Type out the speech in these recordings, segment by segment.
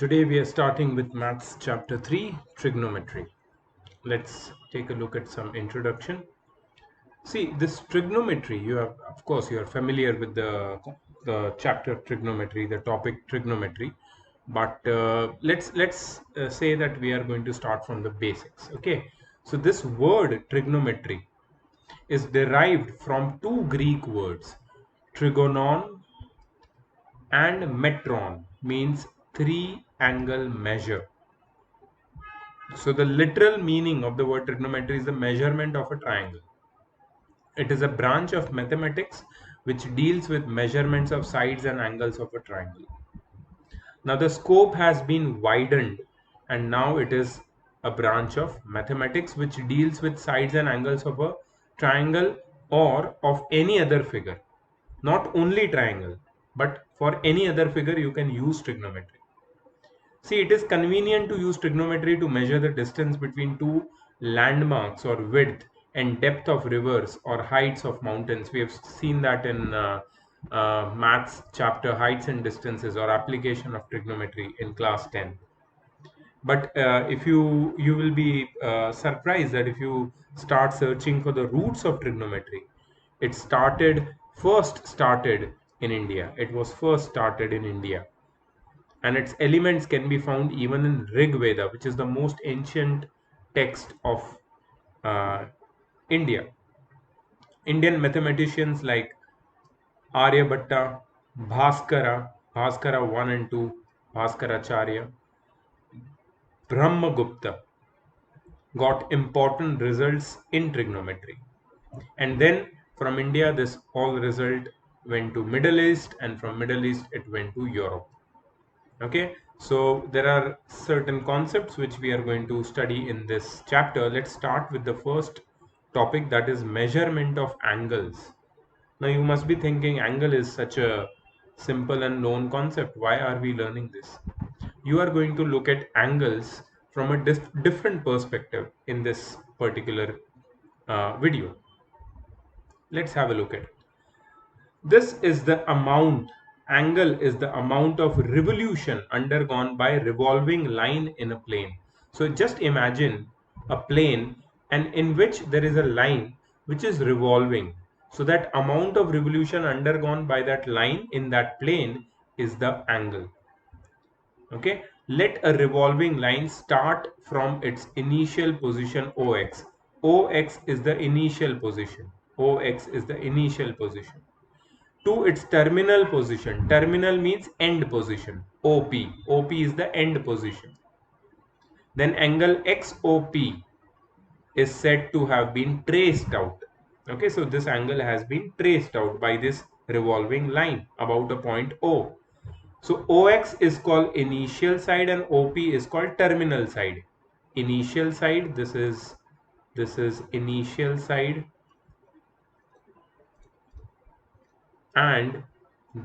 Today we are starting with Maths Chapter 3, Trigonometry. Let's take a look at some introduction. See, this trigonometry, of course, you are familiar with the chapter trigonometry, the topic trigonometry. But let's say that we are going to start from the basics. Okay, so this word trigonometry is derived from two Greek words, trigonon and metron, means three angle measure. So the literal meaning of the word trigonometry is the measurement of a triangle. It is a branch of mathematics which deals with measurements of sides and angles of a triangle. Now the scope has been widened and now it is a branch of mathematics which deals with sides and angles of a triangle or of any other figure. Not only triangle, but for any other figure you can use trigonometry. See, it is convenient to use trigonometry to measure the distance between two landmarks or width and depth of rivers or heights of mountains. We have seen that in maths chapter heights and distances or application of trigonometry in class 10. But if you will be surprised that if you start searching for the roots of trigonometry, it first started in India. It was first started in India, and its elements can be found even in Rig Veda, which is the most ancient text of uh, India. Indian mathematicians like Aryabhatta, Bhaskara 1 and 2, Bhaskaracharya, Brahmagupta got important results in trigonometry. And then from India, this all result went to Middle East, and from Middle East it went to Europe. Okay, so there are certain concepts which we are going to study in this chapter. Let's start with the first topic, that is measurement of angles. Now you must be thinking angle is such a simple and known concept. Why are we learning this? You are going to look at angles from a different perspective in this particular video. Let's have a look at it. This is the angle is the amount of revolution undergone by revolving line in a plane. So just imagine a plane and in which there is a line which is revolving. So that amount of revolution undergone by that line in that plane is the angle. Okay, let a revolving line start from its initial position OX. OX is the initial position. OX is the initial position to its terminal position. Terminal means end position. OP. OP is the end position. Then angle XOP is said to have been traced out. Okay, so this angle has been traced out by this revolving line about a point O. So OX is called initial side and OP is called terminal side. Initial side, this is initial side, and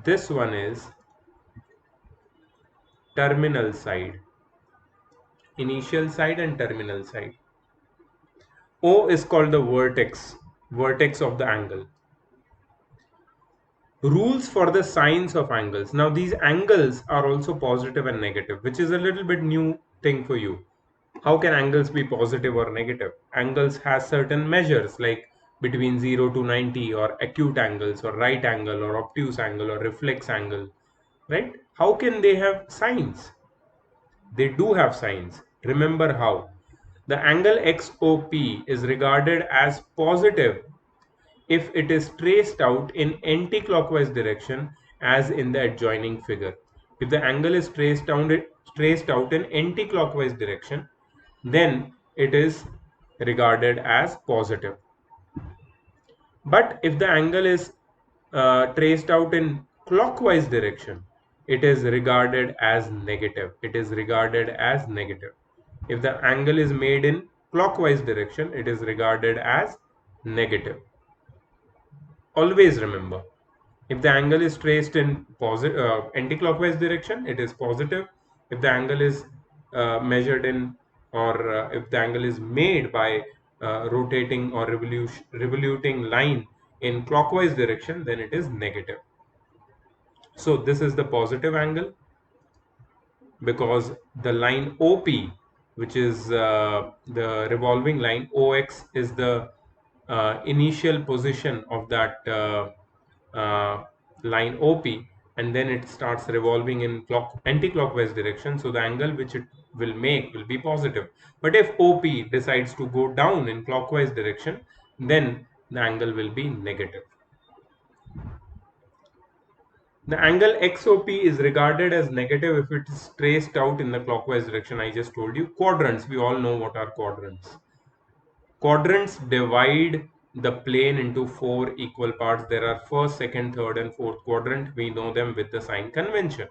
this one is terminal side. Initial side and terminal side. O is called the vertex of the angle. Rules for the signs of angles. Now these angles are also positive and negative, which is a little bit new thing for you. How can angles be positive or negative? Angles has certain measures like between 0 to 90, or acute angles, or right angle, or obtuse angle, or reflex angle, right? How can they have signs? They do have signs. Remember how. The angle XOP is regarded as positive if it is traced out in anti-clockwise direction as in the adjoining figure. If the angle is traced out in anti-clockwise direction, then it is regarded as positive. But if the angle is traced out in clockwise direction, it is regarded as negative. It is regarded as negative. If the angle is made in clockwise direction, it is regarded as negative. Always remember, if the angle is traced in anti-clockwise direction, it is positive. If the angle is measured in, or if the angle is made by rotating or revoluting line in clockwise direction, then it is negative. So this is the positive angle. because the line OP, which is the revolving line, OX is the initial position of that line OP, and then it starts revolving in anti-clockwise direction. So the angle which it will make will be positive. But if OP decides to go down in clockwise direction, then the angle will be negative. The angle XOP is regarded as negative if it is traced out in the clockwise direction. I just told you. Quadrants, we all know what are quadrants. Quadrants divide the plane into 4 equal parts. There are first, second, third, and fourth quadrant. We know them with the sign convention.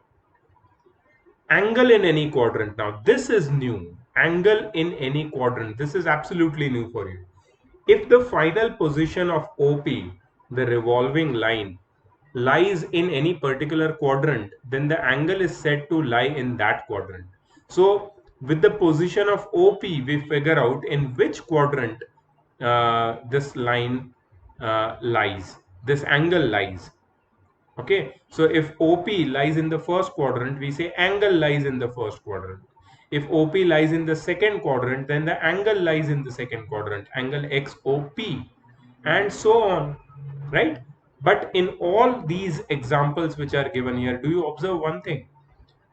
Angle in any quadrant. Now, this is new. Angle in any quadrant. This is absolutely new for you. If the final position of OP, the revolving line, lies in any particular quadrant, then the angle is said to lie in that quadrant. So with the position of OP, we figure out in which quadrant this line lies, this angle lies. Okay, so if OP lies in the first quadrant, we say angle lies in the first quadrant. If OP lies in the second quadrant, then the angle lies in the second quadrant, angle XOP, and so on, right? But in all these examples which are given here, do you observe one thing?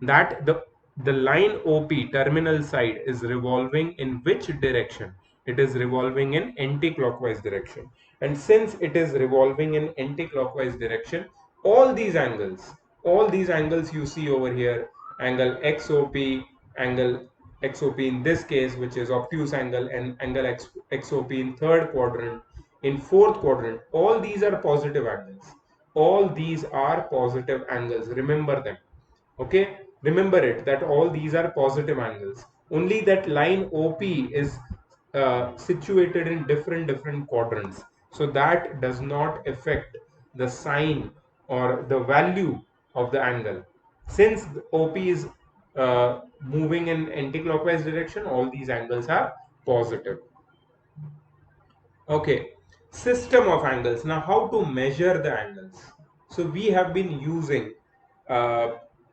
That the line OP terminal side is revolving in which direction? It is revolving in anti-clockwise direction. And since it is revolving in anti-clockwise direction, all these angles you see over here, angle XOP, angle XOP in this case, which is obtuse angle, and angle XOP in third quadrant, in fourth quadrant, all these are positive angles. All these are positive angles. Remember them. Okay, remember it that all these are positive angles. Only that line OP is situated in different quadrants, so that does not affect the sign or the value of the angle. Since the OP is moving in anti-clockwise direction, all these angles are positive. Okay, system of angles. Now, how to measure the angles? So we have been using,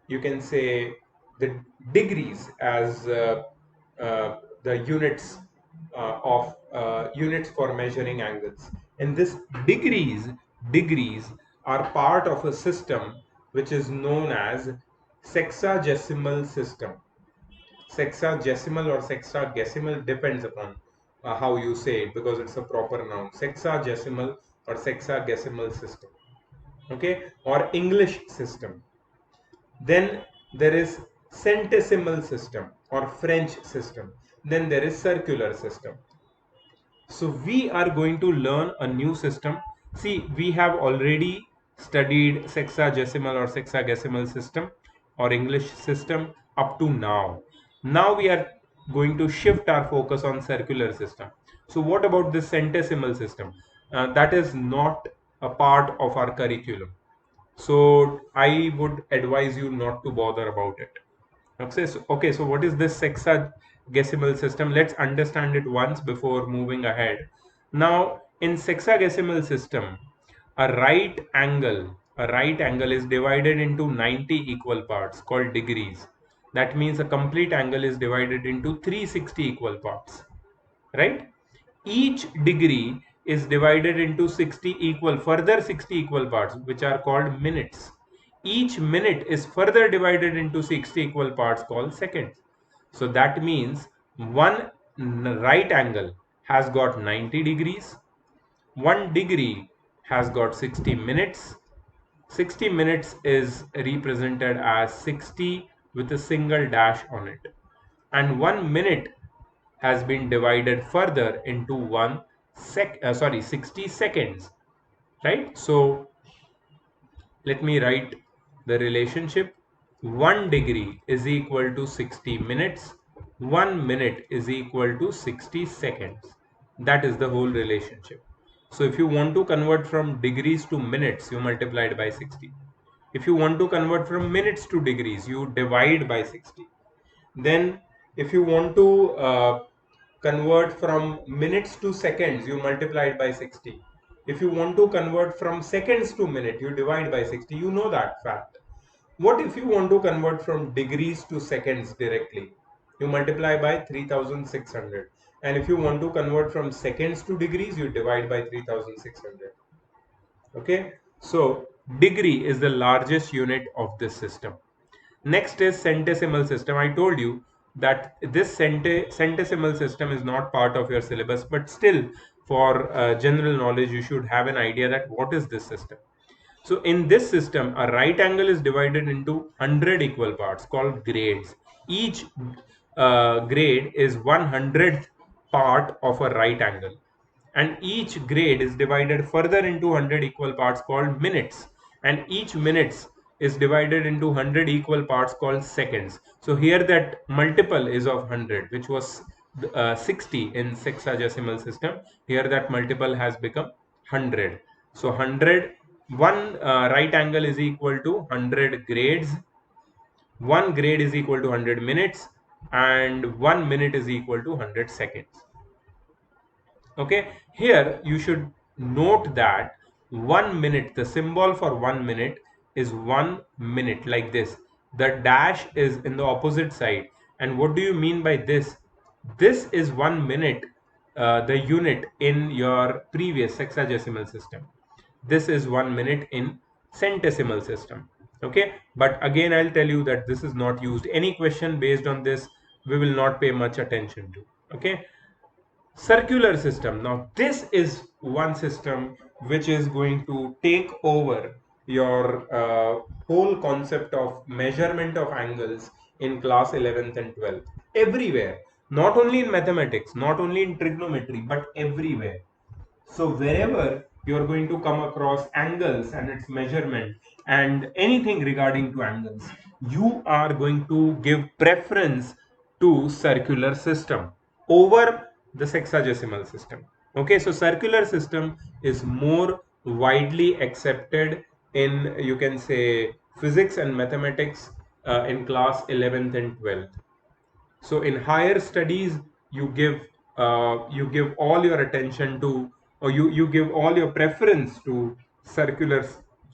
you can say, the degrees as the units for measuring angles. And this degrees are part of a system which is known as sexagesimal system. Sexagesimal or sexagesimal depends upon how you say it, because it's a proper noun. Sexagesimal or sexagesimal system, okay, or English system. Then there is centesimal system or French system. Then there is circular system. So we are going to learn a new system. See, we have already studied sexagesimal or sexagesimal system or English system up to now. Now we are going to shift our focus on circular system. So what about this centesimal system? That is not a part of our curriculum. So I would advise you not to bother about it. Okay, so what is this sexagesimal system? Let's understand it once before moving ahead. Now, in sexagesimal system, a right angle is divided into 90 equal parts called degrees. That means a complete angle is divided into 360 equal parts, right? Each degree is divided into 60 equal parts, which are called minutes. Each minute is further divided into 60 equal parts called seconds. So that means one right angle has got 90 degrees, 1 degree has got 60 minutes. 60 minutes is represented as 60 with a single dash on it, and 1 minute has been divided further into 60 seconds, right? So let me write the relationship. 1 degree is equal to 60 minutes, 1 minute is equal to 60 seconds. That is the whole relationship. So if you want to convert from degrees to minutes, you multiply it by 60. If you want to convert from minutes to degrees, you divide by 60. Then if you want to convert from minutes to seconds, you multiply it by 60. If you want to convert from seconds to minute, you divide by 60. You know that fact. What if you want to convert from degrees to seconds directly? You multiply by 3600. And if you want to convert from seconds to degrees, you divide by 3600. Okay, so degree is the largest unit of this system. Next is centesimal system. I told you that this centesimal system is not part of your syllabus, but still for general knowledge you should have an idea that what is this system. So in this system, a right angle is divided into 100 equal parts called grades. Each grade is 100th part of a right angle, and each grade is divided further into 100 equal parts called minutes, and each minutes is divided into 100 equal parts called seconds. So here that multiple is of 100, which was 60 in sexagesimal system. Here that multiple has become 100. So 100, one right angle is equal to 100 grades, one grade is equal to 100 minutes, and 1 minute is equal to 100 seconds. Okay, here you should note that 1 minute, the symbol for 1 minute is 1 minute, like this. The dash is in the opposite side. And what do you mean by this? This is 1 minute, the unit in your previous sexagesimal system. This is 1 minute in centesimal system. Okay, but again I'll tell you that this is not used. Any question based on this we will not pay much attention to. Okay, circular system. Now this is one system which is going to take over your whole concept of measurement of angles in class 11th and 12th, everywhere, not only in mathematics, not only in trigonometry, but everywhere. So wherever you're going to come across angles and its measurement and anything regarding to angles, you are going to give preference to circular system over the sexagesimal system. Okay, so circular system is more widely accepted in, you can say, physics and mathematics in class 11th and 12th. So in higher studies you give all your attention to, or you give all your preference to circular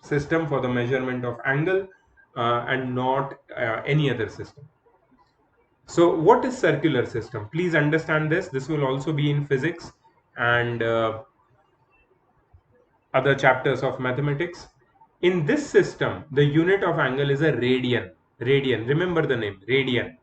system for the measurement of angle, and not any other system. So what is circular system? Please understand this. This will also be in physics and other chapters of mathematics. In this system, the unit of angle is a radian. Radian, remember the name, radian.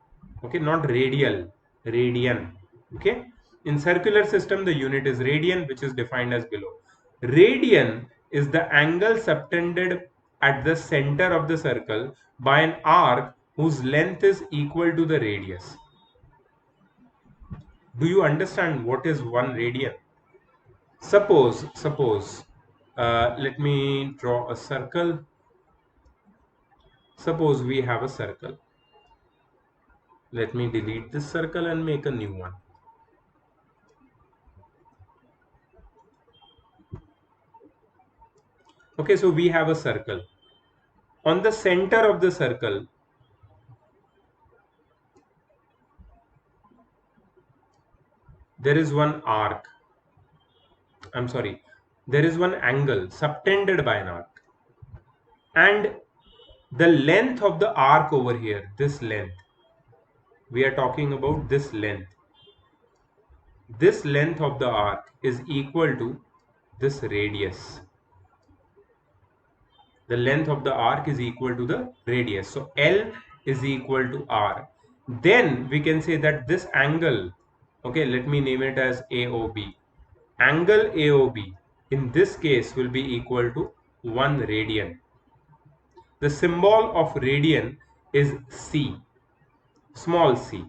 Okay, not radial, radian. Okay, in circular system, the unit is radian, which is defined as below. Radian is the angle subtended at the center of the circle by an arc whose length is equal to the radius. Do you understand what is 1 radian? Suppose, let me draw a circle. Suppose we have a circle. Let me delete this circle and make a new one. Okay, so we have a circle. On the center of the circle, there is one arc. I'm sorry, there is one angle subtended by an arc. And the length of the arc over here, this length, we are talking about this length. This length of the arc is equal to this radius. The length of the arc is equal to the radius. So L is equal to R. Then we can say that this angle, okay, let me name it as AOB. Angle AOB in this case will be equal to 1 radian. The symbol of radian is C, small c.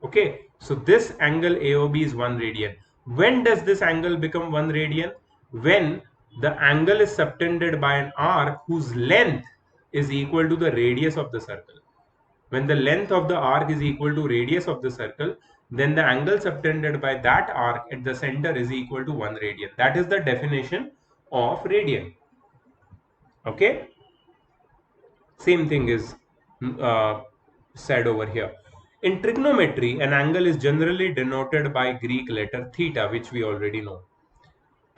Okay, so this angle AOB is 1 radian. When does this angle become 1 radian? When the angle is subtended by an arc whose length is equal to the radius of the circle. When the length of the arc is equal to radius of the circle, then the angle subtended by that arc at the center is equal to 1 radian. That is the definition of radian. Okay, same thing is said over here. In trigonometry, an angle is generally denoted by Greek letter theta, which we already know.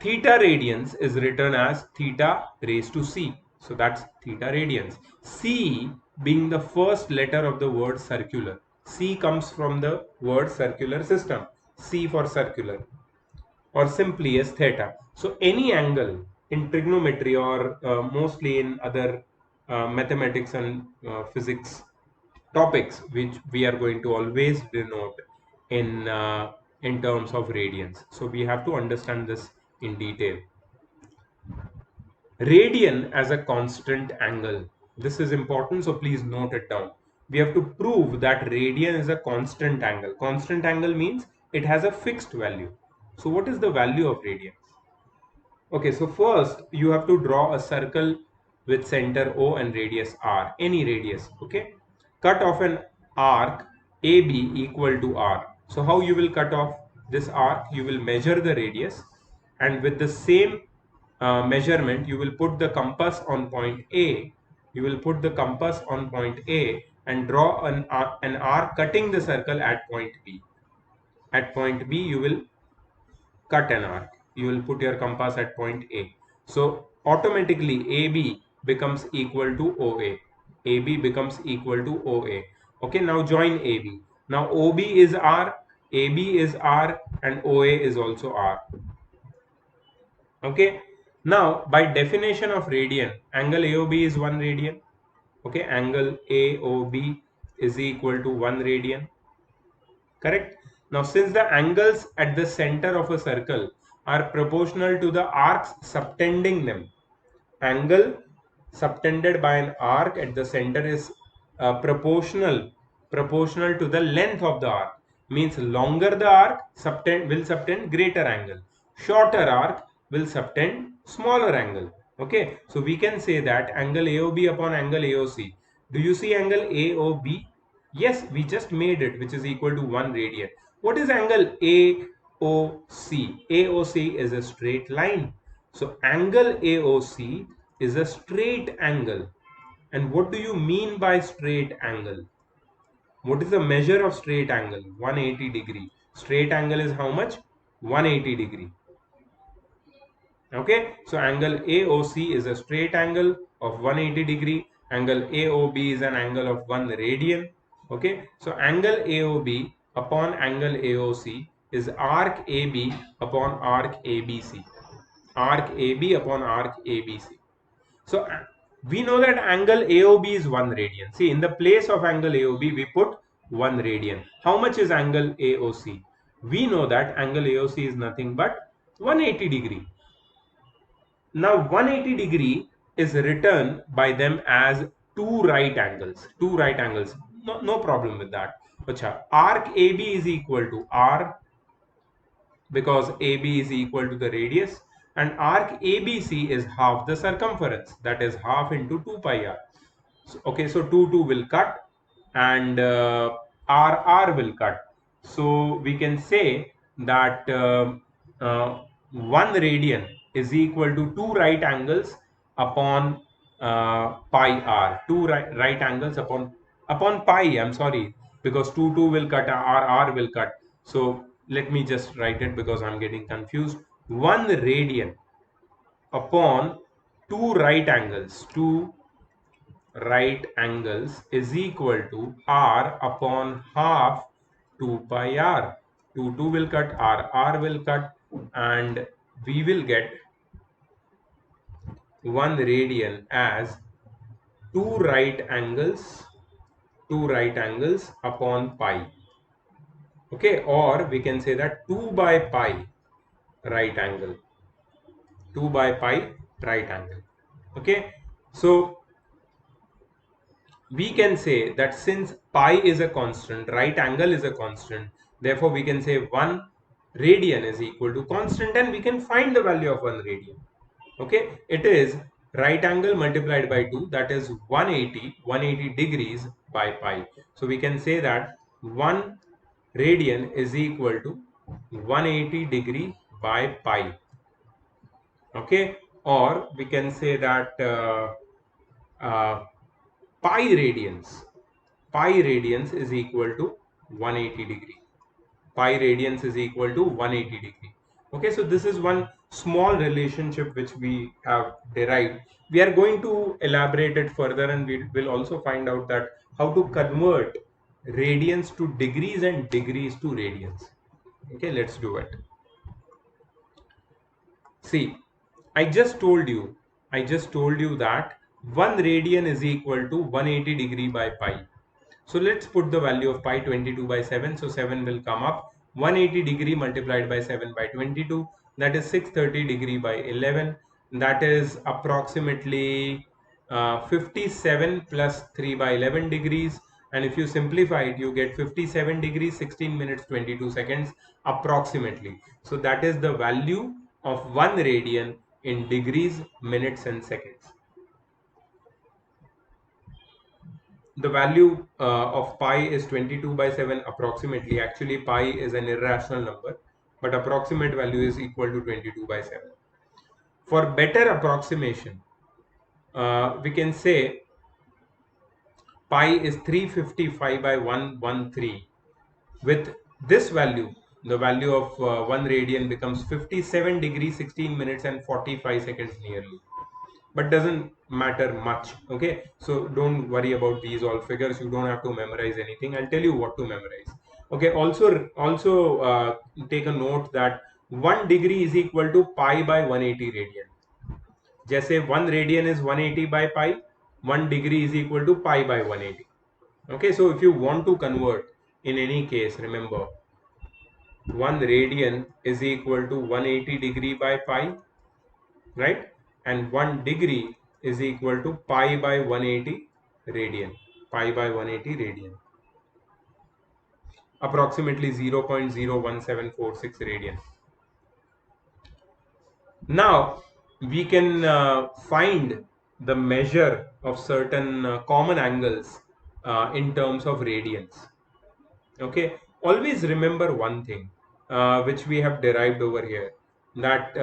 Theta radians is written as theta raised to c. So that's theta radians. C being the first letter of the word circular. C comes from the word circular system. C for circular, or simply as theta. So any angle in trigonometry, or mostly in other mathematics and physics topics, which we are going to always denote in terms of radians. So we have to understand this in detail. Radian as a constant angle. This is important, so please note it down. We have to prove that radian is a constant angle. Constant angle means it has a fixed value. So what is the value of radian? Okay, so first you have to draw a circle with center O and radius R, any radius, okay? Cut off an arc AB equal to R. So how you will cut off this arc? You will measure the radius, and with the same measurement you will put the compass on point A. You will put the compass on point A and draw an arc cutting the circle at point B. At point B you will cut an arc. You will put your compass at point A. So automatically AB becomes equal to OA. AB becomes equal to OA. Okay, now join AB. Now OB is R, AB is R, and OA is also R. Okay, now by definition of radian, angle AOB is 1 radian. Okay, angle AOB is equal to 1 radian. Correct. Now since the angles at the center of a circle are proportional to the arcs subtending them, angle subtended by an arc at the center is proportional to the length of the arc. Means longer the arc will subtend greater angle, shorter arc will subtend smaller angle. Okay, so we can say that angle AOB upon angle AOC. Do you see angle AOB? Yes, we just made it, which is equal to 1 radian. What is angle AOC? AOC is a straight line. So angle AOC is a straight angle. And what do you mean by straight angle? What is the measure of straight angle? 180 degree. Straight angle is how much? 180 degree. Okay, so angle AOC is a straight angle of 180 degree. Angle AOB is an angle of 1 radian. Okay, so angle AOB upon angle AOC is arc AB upon arc ABC. Arc AB upon arc ABC. So we know that angle AOB is 1 radian. See, in the place of angle AOB, we put 1 radian. How much is angle AOC? We know that angle AOC is nothing but 180 degree. Now 180 degree is written by them as two right angles. Two right angles. No problem with that. Achha, arc AB is equal to R, because AB is equal to the radius, and arc ABC is half the circumference, that is half into 2 pi r. So, okay, so 2 will cut, and r will cut. So we can say that 1 radian is equal to 2 right angles upon pi r. 2 right angles upon pi, I'm sorry, because 2 will cut, r will cut. So let me just write it because I'm getting confused. 1 radian upon 2 right angles, 2 right angles is equal to r upon half 2 pi r. 2 will cut, r will cut, and we will get 1 radian as 2 right angles upon pi. Okay, or we can say that 2 by pi right angle. 2 by pi right angle. Okay, so we can say that since pi is a constant, right angle is a constant, therefore we can say 1 radian is equal to constant, and we can find the value of 1 radian. Okay, it is right angle multiplied by 2, that is 180 degrees by pi. So we can say that 1 radian is equal to 180 degree by pi. Okay, or we can say that uh, pi radians is equal to 180 degree. Pi radians is equal to 180 degree. Okay, so this is one small relationship which we have derived. We are going to elaborate it further, and we will also find out that how to convert radians to degrees and degrees to radians. Okay, let's do it. See, I just told you that 1 radian is equal to 180 degree by pi. So let's put the value of pi 22 by 7. So 7 will come up. 180 degree multiplied by 7 by 22. That is 630 degree by 11. That is approximately 57 plus 3 by 11 degrees. And if you simplify it, you get 57 degrees, 16 minutes, 22 seconds approximately. So that is the value of 1 radian in degrees, minutes and seconds. The value of pi is 22 by 7 approximately. Actually, pi is an irrational number, but approximate value is equal to 22 by 7. For better approximation, we can say pi is 355 by 113. With this value, the value of 1 radian becomes 57 degrees, 16 minutes and 45 seconds nearly. But doesn't matter much. Okay, so don't worry about these all figures. You don't have to memorize anything. I'll tell you what to memorize. Okay, also take a note that 1 degree is equal to pi by 180 radian. जैसे 1 radian is 180 by pi, 1 degree is equal to pi by 180. Okay, so if you want to convert, in any case, remember 1 radian is equal to 180 degree by pi, right? And 1 degree is equal to pi by 180 radian. Pi by 180 radian, approximately 0.01746 radian. Now we can find the measure of certain common angles in terms of radians. Okay, always remember one thing which we have derived over here, that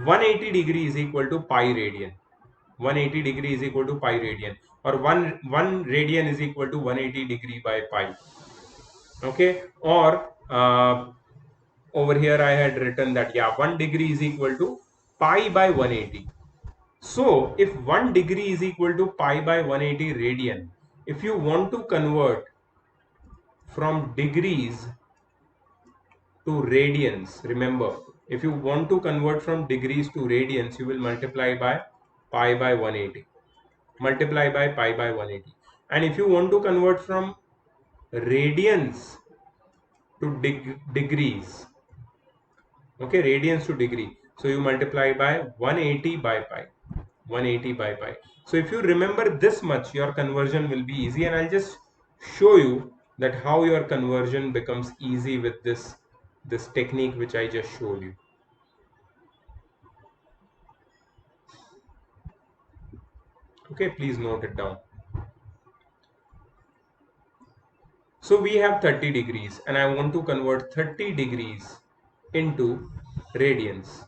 180 degree is equal to pi radian. 180 degree is equal to pi radian, or 1 radian is equal to 180 degree by pi. Okay, or over here I had written that, yeah, 1 degree is equal to pi by 180. So if 1 degree is equal to pi by 180 radian, if you want to convert from degrees to radians, remember, if you want to convert from degrees to radians, you will multiply by pi by 180. Multiply by pi by 180. And if you want to convert from radians to degrees, okay, radians to degree, so you multiply by 180 by pi. 180 by pi. So if you remember this much, your conversion will be easy, and I'll just show you that how your conversion becomes easy with this technique which I just showed you. Okay, please note it down. So we have 30 degrees and I want to convert 30 degrees into radians.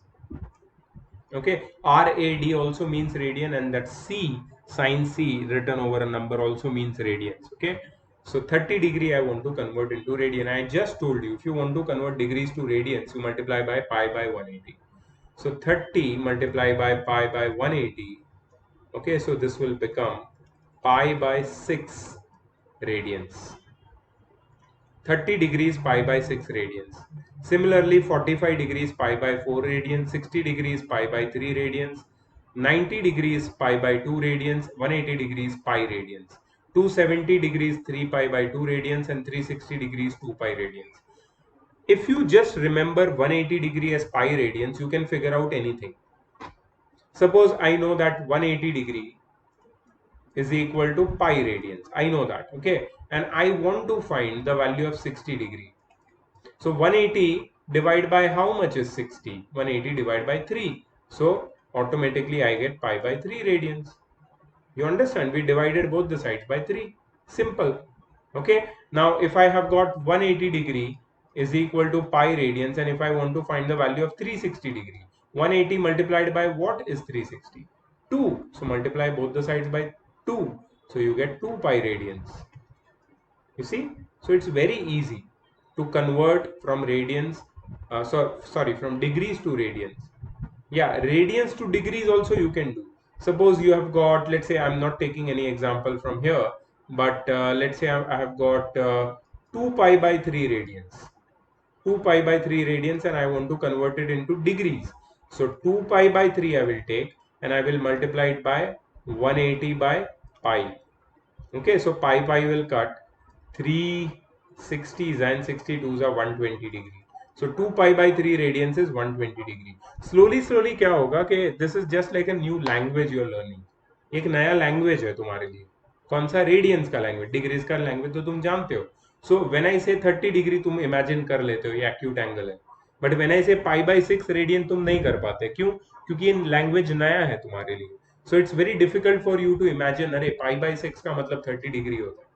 Okay, RAD also means radian, and that C, sin C written over a number, also means radians. Okay, so 30 degree I want to convert into radian. I just told you, if you want to convert degrees to radians, you multiply by pi by 180. So 30 multiplied by pi by 180. Okay, so this will become pi by 6 radians. 30 degrees pi by 6 radians. Similarly, 45 degrees pi by 4 radians, 60 degrees pi by 3 radians, 90 degrees pi by 2 radians, 180 degrees pi radians, 270 degrees 3 pi by 2 radians, and 360 degrees 2 pi radians. If you just remember 180 degree as pi radians, you can figure out anything. Suppose I know that 180 degree is equal to pi radians. I know that, okay? And I want to find the value of 60 degree. So 180 divided by how much is 60? 180 divided by 3. So automatically I get pi by 3 radians. You understand? We divided both the sides by 3. Simple. Okay. Now if I have got 180 degree is equal to pi radians, and if I want to find the value of 360 degree, 180 multiplied by what is 360? 2. So multiply both the sides by 2. So you get 2 pi radians. You see? So it's very easy to convert from radians sorry, from degrees to radians. Yeah, radians to degrees also you can do. Suppose you have got, let's say, I'm not taking any example from here, but let's say I have got 2 pi by 3 radians. 2 pi by 3 radians, and I want to convert it into degrees. So 2 pi by 3 I will take, and I will multiply it by 180 by pi. Okay, so pi will cut. 360s and 62s are 120 degree. So 2 pi by 3 radians is 120 degree. Slowly क्या होगा कि this is just like a new language you are learning. एक नया language है तुम्हारे लिए. कौन सा? रेडियंस का लैंग्वेज. डिग्रीज का लैंग्वेज तो तुम जानते हो. सो व्हेन आई से 30 डिग्री तुम इमेजिन कर लेते हो, ये एक्यूट एंगल है. बट व्हेन आई से पाई बाई 6 रेडियन तुम नहीं कर पाते. क्यों? क्योंकि ये लैंग्वेज नया है तुम्हारे लिए. So it's very difficult for you to imagine, अरे पाई बाई 6 का मतलब 30 डिग्री होता है.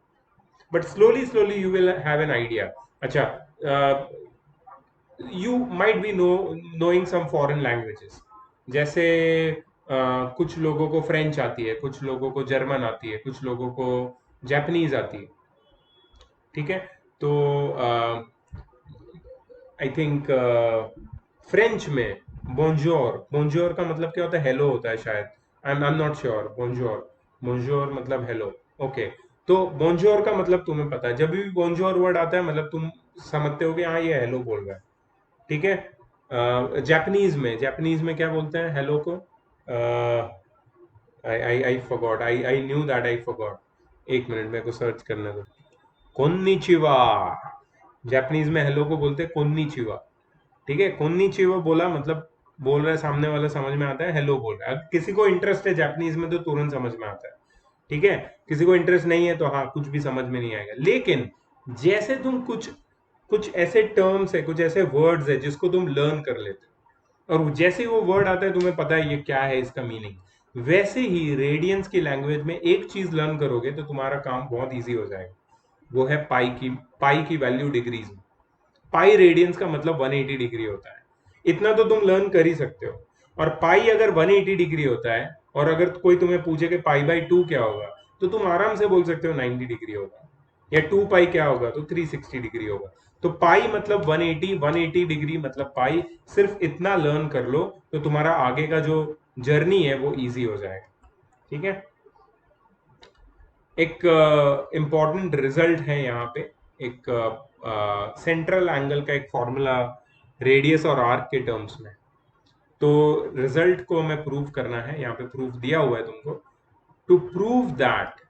But slowly you will have an idea. अच्छा, you might be knowing some foreign languages. जैसे कुछ लोगों को फ्रेंच आती है, कुछ लोगों को जर्मन आती है, कुछ लोगों को जापानीज आती है. ठीक है, तो आई थिंक फ्रेंच में बोंजोर का मतलब क्या होता है? हेलो होता है शायद. I am not sure. Bonjour मतलब हेलो. ओके, तो बोंजोर का मतलब तुम्हें पता है. जब भी बोंजोर वर्ड आता है मतलब तुम समझते हो कि हाँ ये हेलो बोल रहा है. ठीक है. जापानीज में क्या बोलते हैं हेलो को? I forgot. I knew that. I forgot. एक मिनट मेरे को सर्च करने दो. कोन्निचिवा. जापानीज में हेलो को बोलते हैं कोन्निचिवा. ठीक है, कोन्निचिवा बोला मतलब बोल रहा है सामने वाला, समझ में आता है हेलो बोल रहा है. अब किसी को इंटरेस्ट है जापानीज में तो तुरंत समझ में आता है. ठीक है, किसी को इंटरेस्ट नहीं है तो हाँ कुछ भी समझ में नहीं आएगा. लेकिन जैसे तुम कुछ कुछ ऐसे टर्म्स है, कुछ ऐसे वर्ड्स है जिसको तुम लर्न कर लेते हो, और जैसे ही वो वर्ड आता है तुम्हें पता है ये क्या है, इसका मीनिंग. वैसे ही रेडियंस की लैंग्वेज में एक चीज लर्न करोगे तो तुम्हारा काम बहुत इजी हो जाएगा. वो है पाई की वैल्यू डिग्रीज में. पाई रेडियंस का मतलब 180 डिग्री होता है. इतना तो तुम लर्न कर ही सकते हो. और पाई अगर 180 डिग्री होता है, और अगर कोई तुम्हें पूछे कि पाई बाई 2 क्या होगा, तो तुम आराम से बोल सकते हो 90 डिग्री होगा. या 2 पाई क्या होगा तो 360 डिग्री होगा. तो पाई मतलब 180 डिग्री मतलब पाई. सिर्फ इतना लर्न कर लो तो तुम्हारा आगे का जो जर्नी है वो इजी हो जाएगा. ठीक है. एक इम्पॉर्टेंट रिजल्ट है यहाँ पे. एक सेंट्रल एंगल का एक फॉर्मूला रेडियस और आर्क के टर्म्स में. तो रिजल्ट को हमें प्रूव करना है. यहाँ पे प्रूफ दिया हुआ है तुमको. To prove that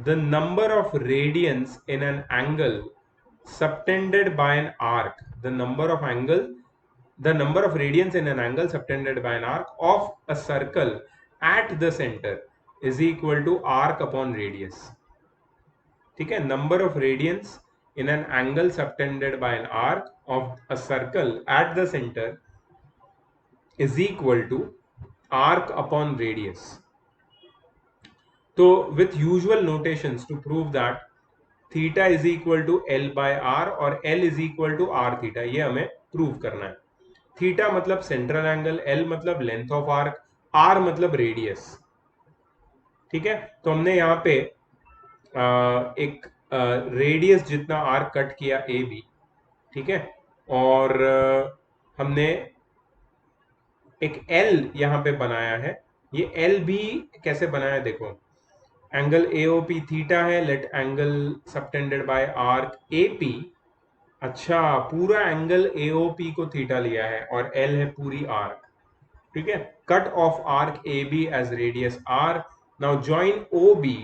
the number of radians in an angle subtended by an arc, the number of radians in an angle subtended by an arc of a circle at the center is equal to arc upon radius. ठीक है, number of radians in an angle subtended by an arc of a circle at the centre is equal to arc upon radius. तो with usual notations to prove that theta is equal to L by R और L is equal to R theta, ये हमें prove करना है. Theta मतलब central angle, L मतलब length of arc, R मतलब radius. ठीक है, तो हमने यहाँ पे एक रेडियस जितना आर्क कट किया ए बी. ठीक है, और हमने एक एल यहाँ पे बनाया है. ये एल भी कैसे बनाया देखो. एंगल एओपी थीटा है, let angle subtended bye arc AP. अच्छा, पूरा एंगल एओपी को थीटा लिया है और एल है पूरी आर्क. ठीक है, cut off arc A B as radius R. Now join O B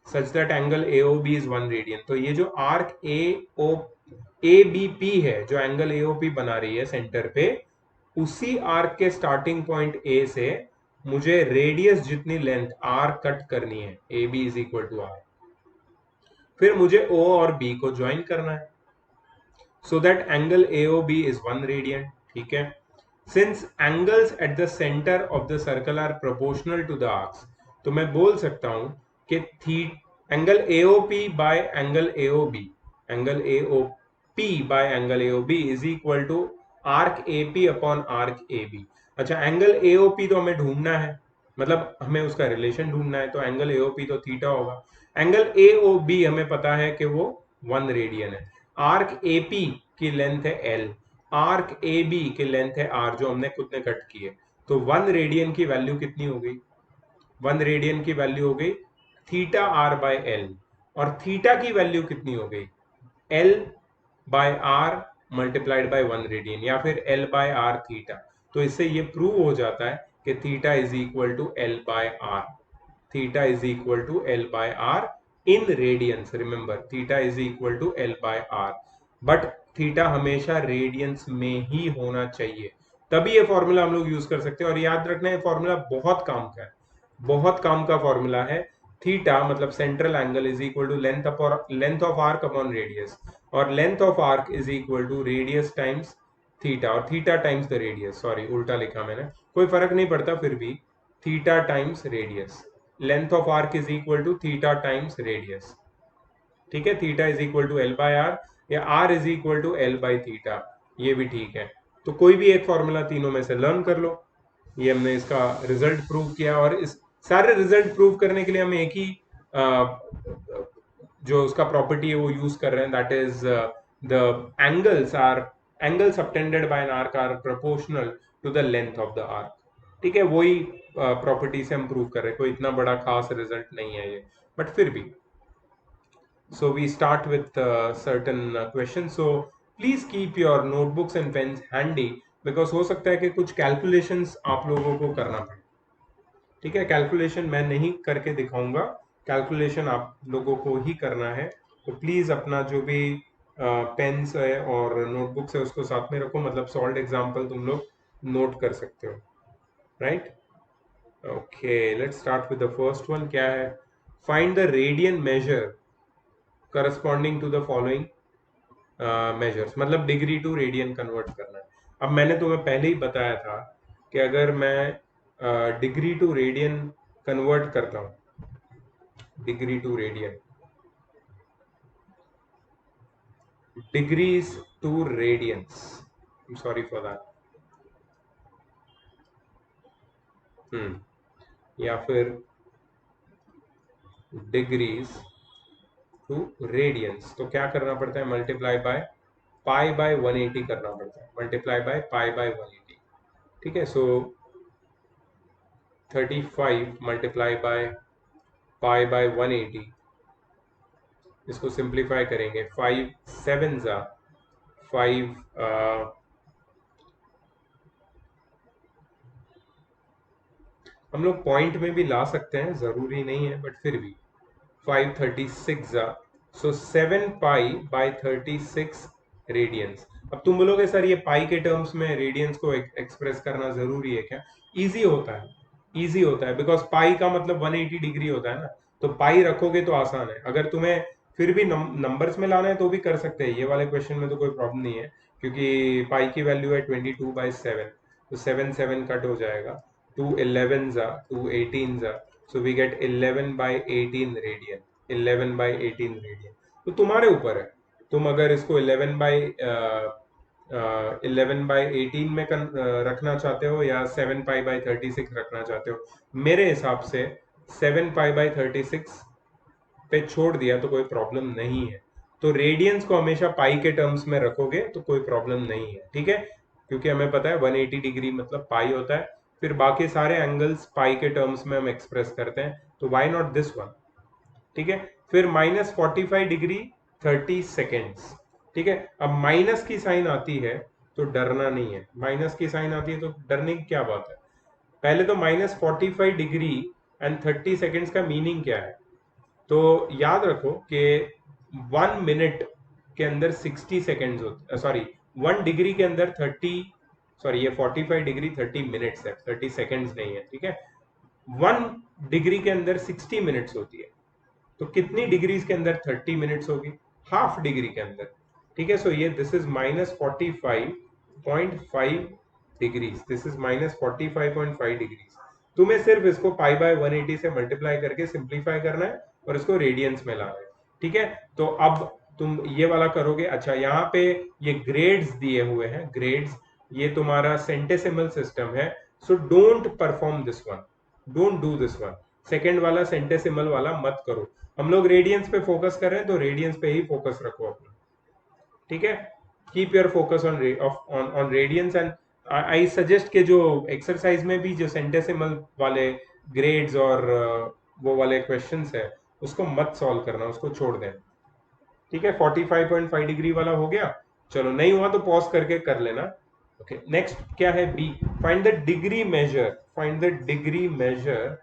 such that angle AOB is 1 radian. तो ये जो आर्क ए बी पी है, जो एंगल एओपी बना रही है सेंटर पे, उसी आर्क के स्टार्टिंग पॉइंट ए से मुझे रेडियस जितनी लेंथ आर कट करनी है, A B is equal to R. फिर मुझे ओ और बी को ज्वाइन करना है so that angle AOB is 1 radian. ठीक है, since angles at the center of the circle are proportional to the arcs, तो मैं बोल सकता हूं कि angle AOP by angle AOB, angle AOP by angle AOB is equal to arc AP upon arc AB. अच्छा, angle AOP तो हमें ढूंढना है, मतलब हमें उसका रिलेशन ढूंढना है, तो एंगल AOP तो थीटा होगा. एंगल AOB हमें पता है कि वो 1 रेडियन है. आर्क AP की लेंथ है L, आर्क ए बी की लेंथ है आर जो हमने खुद ने कट की है, तो 1 रेडियन की वैल्यू कितनी हो गई? 1 रेडियन की वैल्यू हो गई थीटा आर बाय एल, और थीटा की वैल्यू कितनी हो गई? L by R multiplied by 1 radian, या फिर एल बाय आर थीटा। तो इससे ये प्रूव हो जाता है कि theta is equal to L by R, theta is equal to L by R in radians. Remember, theta is equal to L by R, but theta हमेशा radians में ही होना चाहिए, तभी ये फॉर्मूला हम लोग यूज कर सकते हैं। और याद रखना, ये फॉर्मूला बहुत काम का है, बहुत काम का फॉर्मूला है। थीटा मतलब central angle is equal to length of arc upon radius, और length of arc is equal to radius times theta, और theta times the radius. Sorry, उल्टा लिखा मैंने, कोई फर्क नहीं पड़ता, फिर भी theta times radius, length of arc is equal to theta times radius. ठीक है, theta is equal to L by R, या R is equal to L by theta, ये भी ठीक है। तो कोई भी एक फॉर्मूला तीनों में से लर्न कर लो। ये हमने इसका रिजल्ट प्रूव किया, और इस सारे रिजल्ट प्रूव करने के लिए हम एक ही जो उसका प्रॉपर्टी है वो यूज कर रहे हैं, that is the angle subtended by an arc are proportional to the length of the arc. ठीक है, वही प्रॉपर्टी से हम प्रूव कर रहे हैं, कोई इतना बड़ा खास रिजल्ट नहीं है ये, बट फिर भी। So we start with certain questions. So please keep your notebooks and pens handy, because हो सकता है कि कुछ calculations आप लोगों को करना पड़े। ठीक है, कैलकुलेशन मैं नहीं करके दिखाऊंगा, कैलकुलेशन आप लोगों को ही करना है। तो प्लीज अपना जो भी पेन्स है और नोटबुक्स है उसको साथ में रखो, मतलब सॉल्व एग्जाम्पल तुम लोग नोट कर सकते हो, right? Okay, let's start with the first one. क्या है? Find the radian measure corresponding to the following measures, मतलब डिग्री टू रेडियन कन्वर्ट करना है। अब मैंने तुम्हें पहले ही बताया था कि अगर मैं डिग्री टू रेडियन कन्वर्ट करता हूं, degree to radian, degrees to radians, sorry for that, या फिर डिग्रीज टू रेडियंस, तो क्या करना पड़ता है? मल्टीप्लाई बाय पाई बाय 180 करना पड़ता है, मल्टीप्लाई बाय पाई बाय 180। ठीक है, सो 35 मल्टीप्लाई बाय पाई बाय 180, इसको सिंप्लीफाई करेंगे, 5 7 जा 5, हम लोग पॉइंट में भी ला सकते हैं, जरूरी नहीं है, बट फिर भी 5 36 जा, सो 7 पाई बाय 36 रेडियंस। अब तुम बोलोगे सर ये पाई के टर्म्स में रेडियंस को एक्सप्रेस करना जरूरी है क्या? इजी होता है, इजी होता है, बिकॉज पाई का मतलब 180 डिग्री होता है ना, तो पाई रखोगे तो आसान है। अगर तुम्हें फिर भी नंबर्स में लाना है तो भी कर सकते हैं, ये वाले क्वेश्चन में तो कोई प्रॉब्लम नहीं है, क्योंकि पाई की वैल्यू है 22/7, तो 7 7 कट हो जाएगा, 2 11 जा 2 18 जा, so we get 11 by 18 radian, 11 by 18 radian. तो तुम्हारे ऊपर है, तुम अगर इसको 11 बाई 18 में रखना चाहते हो, या 7 पाई बाई 36 रखना चाहते हो। मेरे हिसाब से 7 पाई बाई 36 पे छोड़ दिया तो कोई प्रॉब्लम नहीं है। तो रेडियंस को हमेशा पाई के टर्म्स में रखोगे तो कोई प्रॉब्लम नहीं है, ठीक है, क्योंकि हमें पता है 180 डिग्री मतलब पाई होता है, फिर बाकी सारे एंगल्स पाई के टर्म्स में हम एक्सप्रेस करते हैं, तो वाई नॉट दिस वन? ठीक है, फिर -45 डिग्री 30 सेकेंड्स। ठीक है, अब माइनस की साइन आती है तो डरना नहीं है, माइनस की साइन आती है तो डरने की क्या बात है? पहले तो -45 डिग्री एंड 30 सेकेंड्स का मीनिंग क्या है? तो याद रखो कि 1 मिनट के अंदर 60 सेकेंड्स होते, सॉरी 1 डिग्री के अंदर 30, सॉरी ये 45 डिग्री 30 मिनट्स है, 30 सेकेंड्स नहीं है, ठीक है। 1 डिग्री के अंदर 60 मिनट्स होती है, तो कितनी डिग्रीज के अंदर 30 मिनट्स होगी? हाफ डिग्री के अंदर, ठीक है। सो ये this is -45.5 degrees, this is -45.5 degrees. तुम्हें सिर्फ इसको पाई बाय 180 से मल्टीप्लाई करके सिंप्लीफाई करना है और इसको रेडियंस में लाना है, ठीक है। तो अब तुम ये वाला करोगे। अच्छा, यहाँ पे ये ग्रेड्स दिए हुए हैं, ग्रेड्स, ये तुम्हारा सेंटेसिमल सिस्टम है, so don't perform this one, don't do this one, second वाला सेंटेसिमल वाला मत करो। हम लोग रेडियंस पे फोकस कर रहे हैं तो रेडियंस पे ही फोकस रखो अपना, ठीक है। Keep your focus on radians and I suggest के जो एक्सरसाइज में भी जो सेंटेसिमल वाले ग्रेड्स और वो वाले क्वेश्चंस है उसको मत सॉल्व करना, उसको छोड़ दें। ठीक है, 45.5 डिग्री वाला हो गया। चलो नहीं हुआ तो पॉज करके कर लेना। ओके, नेक्स्ट क्या है, B, find the degree measure, find the degree measure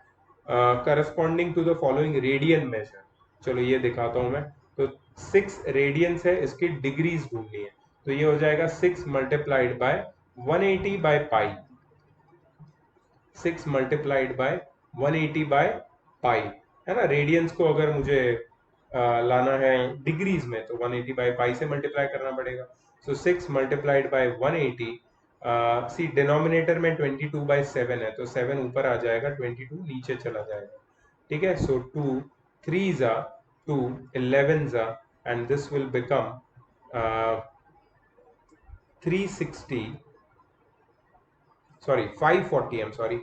corresponding to the following radian measure. चलो ये दिखाता हूं मैं। तो 6 रेडियंस है, इसकी डिग्रीज ढूंढनी है। तो ये हो जाएगा 6 multiplied by 180 by pi, 6 multiplied by 180 by पाई, है ना। रेडियंस को अगर मुझे लाना है डिग्रीज में तो 180 बाय पाई से मल्टीप्लाई करना पड़ेगा। सो 6 मल्टीप्लाइड बाय 180, सी डिनोमिनेटर में 22/7 है तो 7 ऊपर आ जाएगा, 22 नीचे चला जाएगा। ठीक है, सो 2 3 जा 2 11 जा and this will become 360, sorry 540, I am sorry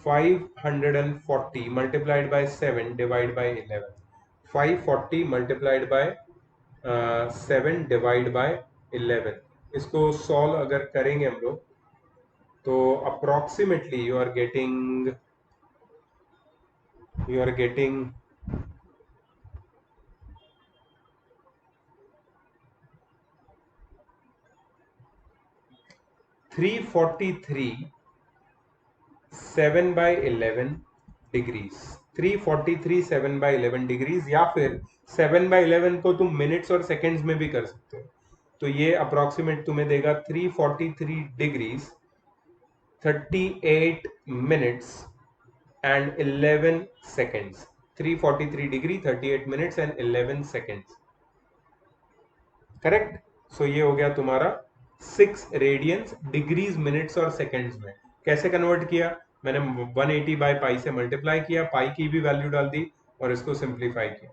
540 multiplied by 7 divided by 11, 540 multiplied by 7 divided by 11। इसको सॉल्व अगर करेंगे हम लोग तो approximately you are getting 343 7 by 11 degrees, 343 7 by 11 degrees, या फिर 7 by 11 को तुम मिनट्स और सेकेंड्स में भी कर सकते हो। तो ये अप्रोक्सीमेट तुम्हें देगा 343 degrees 38 minutes and 11 seconds, 343 degree 38 minutes and 11 seconds, correct. So ये हो गया तुम्हारा 6 रेडियंस डिग्रीज मिनट्स और सेकंड्स में। कैसे कन्वर्ट किया, मैंने 180 बाय पाई से मल्टीप्लाई किया, पाई की भी वैल्यू डाल दी और इसको सिंप्लीफाई किया।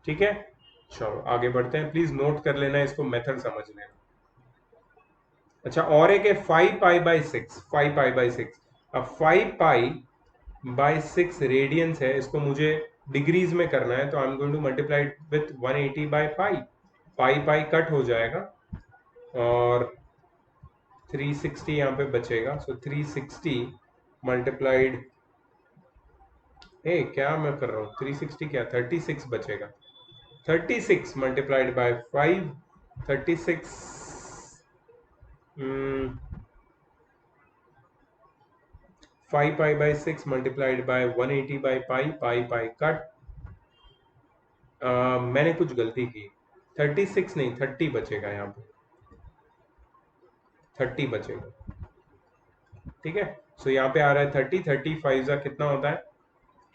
ठीक है, चलो आगे बढ़ते हैं, प्लीज नोट कर लेना, इसको मेथड समझ लेना। अच्छा, और एक है 5 पाई बाई 6, 5 पाई बाई 6। अब 5 पाई बाय 6 रेडियंस है, इसको मुझे डिग्रीज में करना है तो I am going to multiply with 180 by pi, pi pi cut हो जाएगा और 360 यहाँ पे बचेगा। सो 360 मल्टीप्लाइड, ए क्या मैं कर रहा हूँ, 360 क्या 36 बचेगा, 36 multiplied by 5, 36 5 pi by 6 multiplied by 180 by pi, pi pi cut, मैंने कुछ गलती की, 36 नहीं 30 बचेगा, यहाँ पे 30 बचेगा। ठीक है, सो यहाँ पे आ रहा है 30, 35 का कितना होता है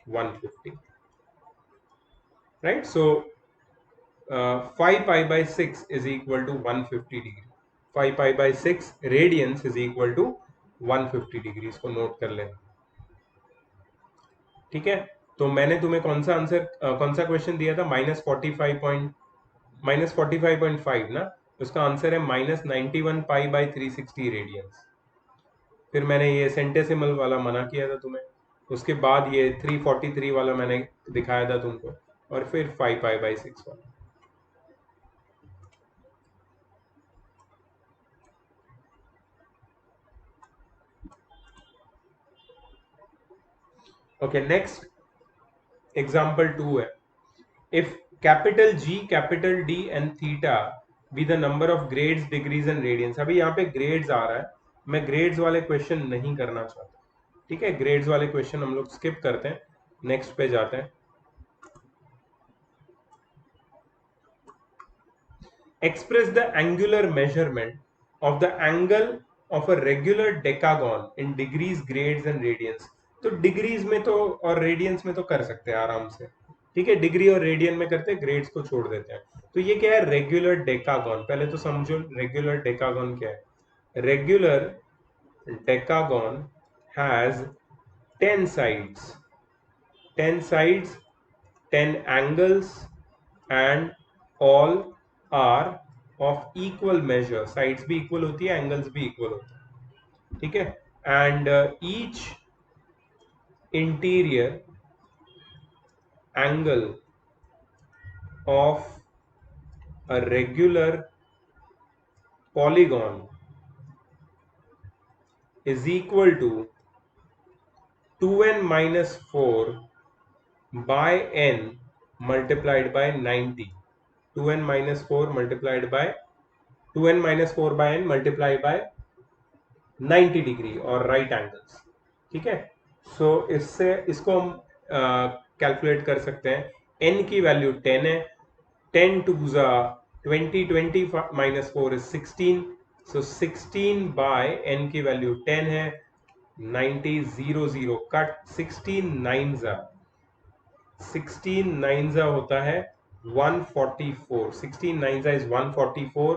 150, right. So 5 pi by 6 is equal to 150 degree, 5 pi by 6 radians is equal to 150 degree, इसको नोट कर लेना। ठीक है, तो मैंने तुम्हें कौन सा आंसर कौन सा क्वेश्चन दिया था, -45.5 ना, उसका आंसर है -91 पाई बाई 360 रेडियंस। फिर मैंने ये सेंटेसिमल वाला मना किया था तुम्हें, उसके बाद ये 343 वाला मैंने दिखाया था तुमको, और फिर 5 पाई बाई 6 वाला। ओके, नेक्स्ट एग्जाम्पल 2 है, if capital G capital D and theta be the number of grades degrees and radians. अभी यहाँ पे ग्रेड्स आ रहा है, मैं ग्रेड्स वाले क्वेश्चन नहीं करना चाहता। ठीक है, ग्रेड्स वाले क्वेश्चन हम लोग स्किप करते हैं, नेक्स्ट पे जाते हैं। Express the angular measurement of the angle of a regular decagon in degrees grades and radians. तो डिग्रीज में तो और रेडियंस में तो कर सकते हैं आराम से। ठीक है, डिग्री और रेडियन में करते हैं, ग्रेड्स को छोड़ देते हैं। तो ये क्या है, रेगुलर डेकागॉन, पहले तो समझो रेगुलर डेकागॉन क्या है। Regular decagon has 10 sides, 10 sides, 10 angles and all are of equal measure, sides भी equal होती है, angles भी equal होते हैं। ठीक है, and each interior angle of a regular polygon is equal to 2n minus 4 by n multiplied by 90. 2n minus 4 multiplied by 2n minus 4 by n multiplied by 90 degree और right angles. ठीक है. सो इससे इसको हम कैलकुलेट कर सकते हैं. n की वैल्यू 10 है. 10 to 20, 20 minus 4 is 16. So 16 by n की वैल्यू 10 है. 90 0 0 कट. 16 9 होता है 144. 16 9 is 144.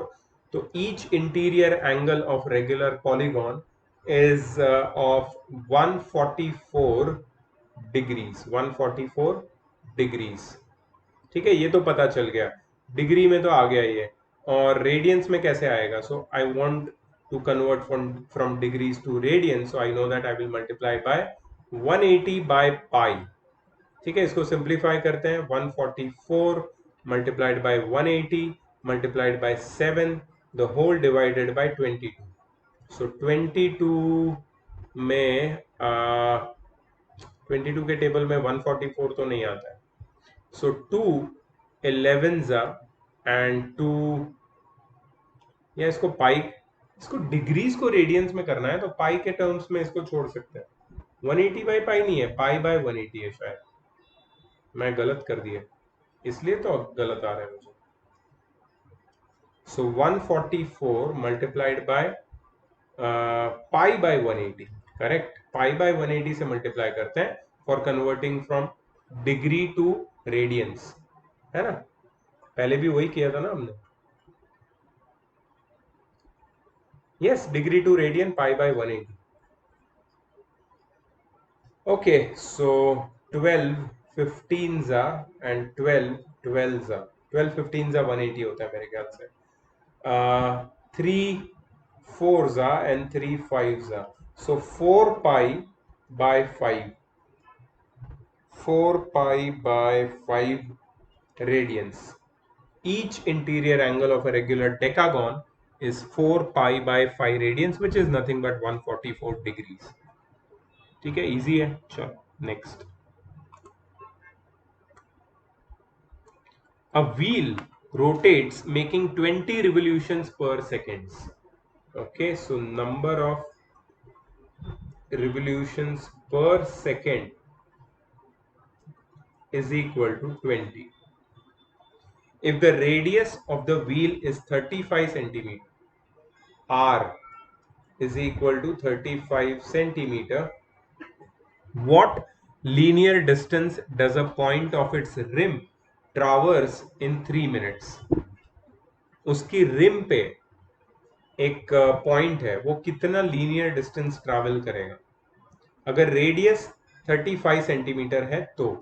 तो each interior angle of regular polygon is of 144 degrees. 144 degrees. ठीक है. ये तो पता चल गया. डिग्री में तो आ गया ये. और रेडियंस में कैसे आएगा? So I want to convert from degrees to radians. So I know that I will multiply by 180 by pi. ठीक है. इसको सिंप्लीफाई करते हैं. 144 multiplied by 180 multiplied by 7 the whole divided by 22. So 22 में 22 के टेबल में 144 तो नहीं आता है. So 2 11s and 2. या इसको पाई, इसको डिग्रीज को रेडियंस में करना है तो पाई के टर्म्स में इसको छोड़ सकते हैं. 180 बाई पाई नहीं है, पाई बाय 180 है. शायद मैं गलत कर दिया, इसलिए तो गलत आ रहा है मुझे. So 144 multiplied by pi by 180. Correct. Pi by 180 से मल्टीप्लाई करते हैं for converting from degree to radians. है ना. पहले भी वही किया था ना हमने. Yes, degree to radian pi by 180. Okay. So 12 15s and 12 12s. 12 15s 180 होता है मेरे ख्याल से. 3 4s and 3 5s. So 4 pi by 5. 4 pi by 5 radians. Each interior angle of a regular decagon is 4 pi by 5 radians, which is nothing but 144 degrees. ठीक है. easy है. चलो next. A wheel rotates making 20 revolutions per second. Okay, so number of revolutions per second is equal to 20. If the radius of the wheel is 35 centimeter, r is equal to 35 centimeter, what linear distance does a point of its rim traverse in 3 minutes? उसकी rim पे एक point है, वो कितना linear distance travel करेगा? अगर radius 35 centimetre है तो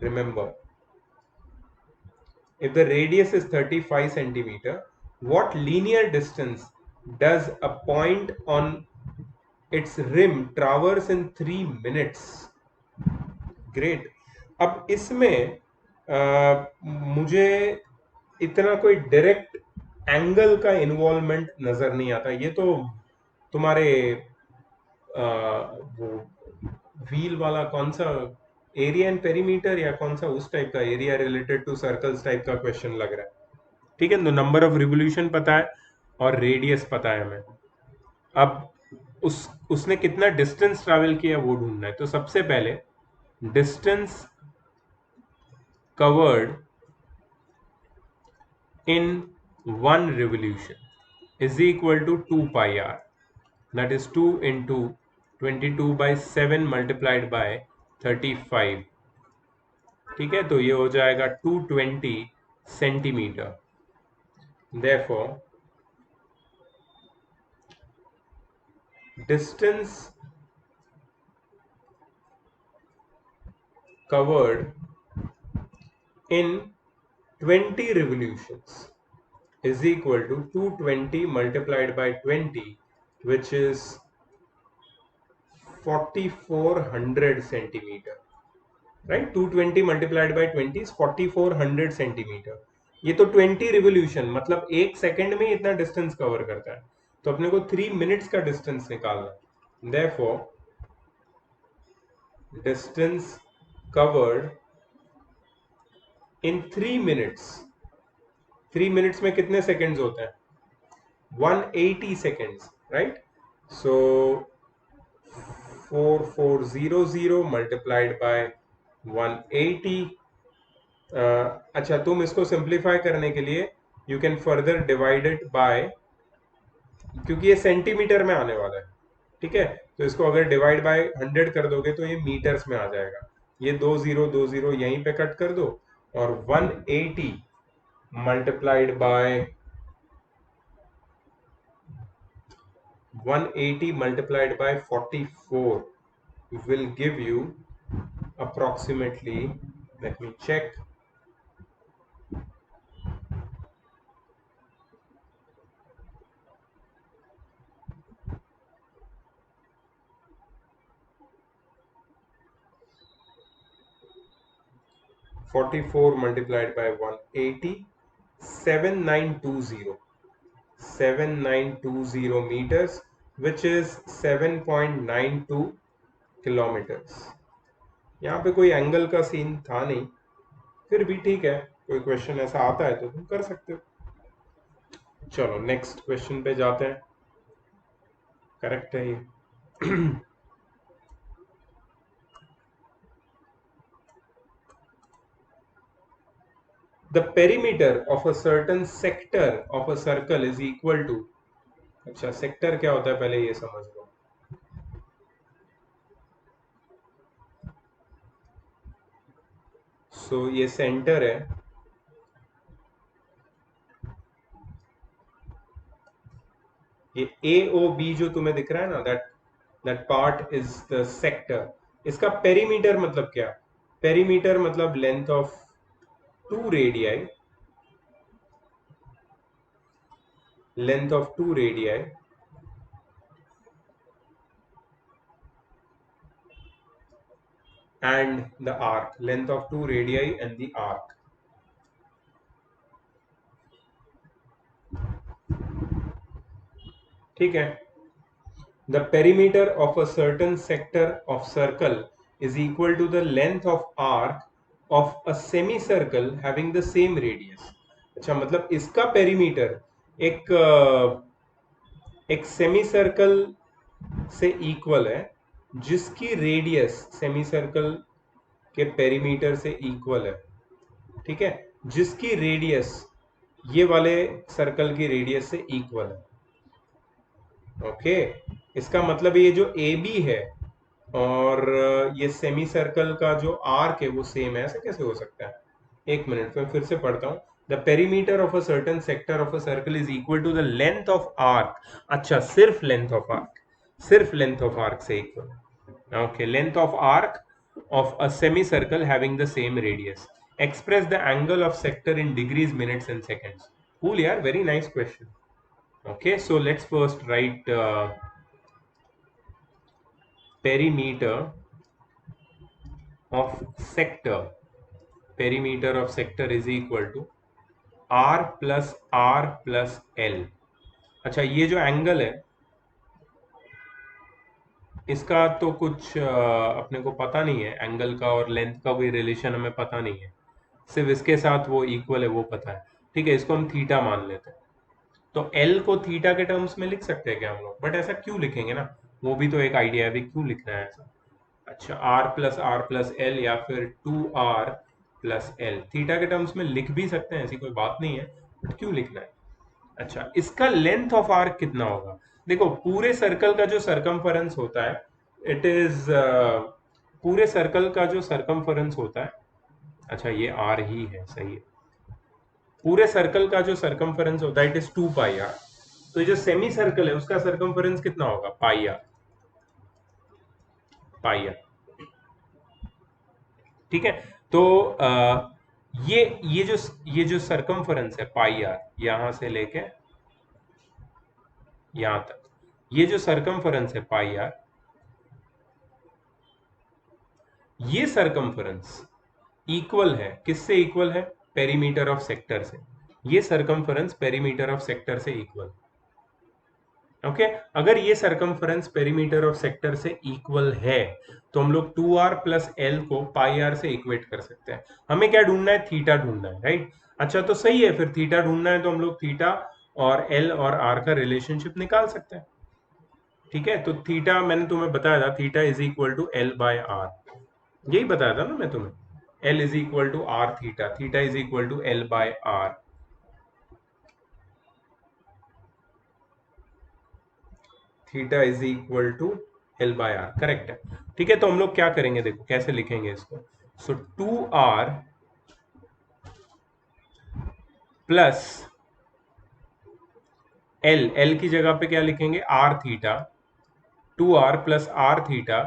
remember, if the radius is 35 centimeter, what linear distance does a point on its rim traverse in 3 minutes? Great. अब इसमें मुझे इतना कोई डायरेक्ट एंगल का इन्वॉल्वमेंट नजर नहीं आता. ये तो तुम्हारे वो व्हील वाला कौन सा एरिया एंड पेरीमीटर या कौन सा उस टाइप का area related to circles type का क्वेश्चन लग रहा है. ठीक है. तो नंबर ऑफ रिवोल्यूशन पता है और रेडियस पता है हमें. अब उसने कितना डिस्टेंस ट्रैवल किया वो ढूंढना है. तो सबसे पहले distance covered in 1 revolution is equal to 2 pi r. That is 2 into 22 by 7 multiplied by 35. ठीक है. तो ये हो जाएगा 220 centimetre. Therefore distance covered in 20 revolutions is equal to 220 multiplied by 20, which is 4400 centimeter. Right? 220 multiplied by 20 is 4400 centimeter. ये तो 20 revolution, मतलब 1 second में इतना डिस्टेंस कवर करता है, तो अपने को 3 मिनट्स का डिस्टेंस निकालना है। Therefore distance covered in 3 minutes, 3 minutes में कितने सेकंड्स होते हैं? 180 seconds, right? So 4400 multiplied by 180। अच्छा, तुम इसको सिंप्लीफाई करने के लिए you can further divide it by, क्योंकि ये सेंटीमीटर में आने वाला है, ठीक है, तो इसको अगर डिवाइड बाय 100 कर दोगे तो ये मीटर्स में आ जाएगा। ये 2020 यहीं पे कट कर दो, और 180 multiplied by 180 multiplied by 44 will give you approximately, let me check, 44 multiplied by 180, 7920, 7920 meters, which is 7.92 kilometers। यहाँ पे कोई एंगल का सीन था नहीं, फिर भी ठीक है, कोई क्वेश्चन ऐसा आता है तो तुम कर सकते हो। चलो नेक्स्ट क्वेश्चन पे जाते हैं। करेक्ट है ये। The perimeter of a certain sector of a circle is equal to, अच्छा सेक्टर क्या होता है पहले ये समझ लो। सो ये सेंटर है, ये ए ओ बी जो तुम्हें दिख रहा है ना, that part is the sector. इसका पेरीमीटर मतलब क्या? पेरीमीटर मतलब length of 2 radii, length of 2 radii and the arc, length of 2 radii and the arc। ठीक है, the perimeter of a certain sector of circle is equal to the length of arc of a semicircle having the same radius। अच्छा, मतलब इसका perimeter एक semi circle से equal है जिसकी radius semi circle के पेरीमीटर से इक्वल है, ठीक है, जिसकी रेडियस ये वाले सर्कल की रेडियस से इक्वल है। ओके, इसका मतलब ये जो ए बी है और ये सेमी सर्कल का जो आर्क है वो सेम है, ऐसा कैसे हो सकता है? एक मिनट में फिर से पढ़ता हूँ। The perimeter of a certain sector of a circle is equal to the length of arc. अच्छा, सिर्फ लेंथ ऑफ आर्क, सिर्फ लेंथ ऑफ आर्क से इक्वल। Okay, length of arc of a semicircle having the same radius, express the angle of sector in degrees, minutes and seconds। Cool yaar, very nice question। Okay, so let's first write perimeter of sector, perimeter of sector is equal to r plus r plus l। अच्छा, ये जो angle है इसका तो कुछ अपने को पता नहीं है, एंगल का और लेंथ का कोई रिलेशन हमें पता नहीं है, सिर्फ इसके साथ वो इक्वल है वो पता है। ठीक है, इसको हम थीटा मान लेते हैं, तो एल को थीटा के टर्म्स में लिख सकते हैं क्या हम लोग? बट ऐसा क्यों लिखेंगे ना, वो भी तो एक आइडिया है, अभी क्यों लिखना है ऐसा? अच्छा, आर प्लस एल या फिर 2r प्लस एल, थीटा के टर्म्स में लिख भी सकते हैं, ऐसी कोई बात नहीं है, बट क्यों लिखना है? अच्छा, इसका लेंथ ऑफ आर्क कितना होगा? देखो, पूरे सर्कल का जो सरकमफरेंस होता है, इट इज पूरे सर्कल का जो सरकमफरेंस होता है, अच्छा ये आर ही है, सही है, पूरे सर्कल का जो सरकमफरेंस होता है इट इज 2 पाई आर। तो ये जो सेमी सर्कल है उसका सरकमफरेंस कितना होगा? पाई आर, पाई आर। ठीक है, तो ये जो सरकमफरेंस है पाई आर, यहां से लेके यहां तक, ये जो सरकमफरेंस है पाई आर, ये सरकमफरेंस इक्वल है, किससे इक्वल है? पेरीमीटर ऑफ सेक्टर से, ये सरकमफरेंस पेरीमीटर ऑफ सेक्टर से इक्वल। ओके अगर ये सरकमफरेंस पेरीमीटर ऑफ सेक्टर से इक्वल है तो हम लोग 2r प्लस एल को पाई आर से इक्वेट कर सकते हैं। हमें क्या ढूंढना है, थीटा ढूंढना है, राइट। अच्छा तो सही है, फिर थीटा ढूंढना है तो हम लोग थीटा और एल और आर का रिलेशनशिप निकाल सकते हैं। ठीक है, तो थीटा मैंने तुम्हें बताया था, theta is equal to L by R, यही बताया था ना मैं तुम्हें, L is equal to R theta, theta is equal to L by R. Theta is equal to L by R, correct है। ठीक है, तो हम लोग क्या करेंगे, देखो कैसे लिखेंगे इसको। सो 2r प्लस एल, एल की जगह पे क्या लिखेंगे, R theta, 2r plus R theta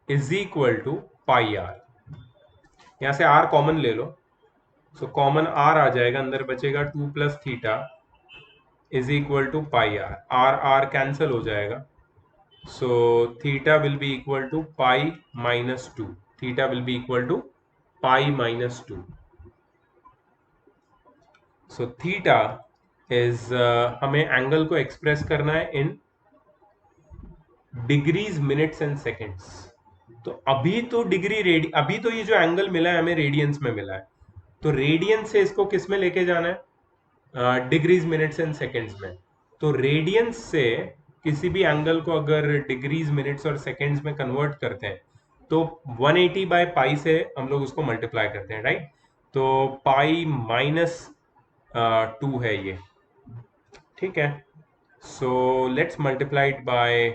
is equal to pi R. यहां से r कॉमन ले लो, सो कॉमन r आ जाएगा, अंदर बचेगा 2 plus theta is equal to pi R, R R cancel हो जाएगा, so theta will be equal to pi minus 2, theta will be equal to pi minus 2। So theta is, हमें angle को express करना है in degrees minutes and seconds. तो अभी तो अभी तो ये जो एंगल मिला है हमें रेडियंस में मिला है, तो रेडियंस से इसको किस में लेके जाना है, डिग्रीज मिनट्स एंड सेकेंड्स में। तो रेडियंस से किसी भी एंगल को अगर डिग्रीज मिनट्स और सेकेंड्स में कन्वर्ट करते हैं तो 180 बाय पाई से हम लोग उसको मल्टीप्लाई करते हैं, राइट। तो पाई माइनस 2 है ये, ठीक है। So let's multiply it by,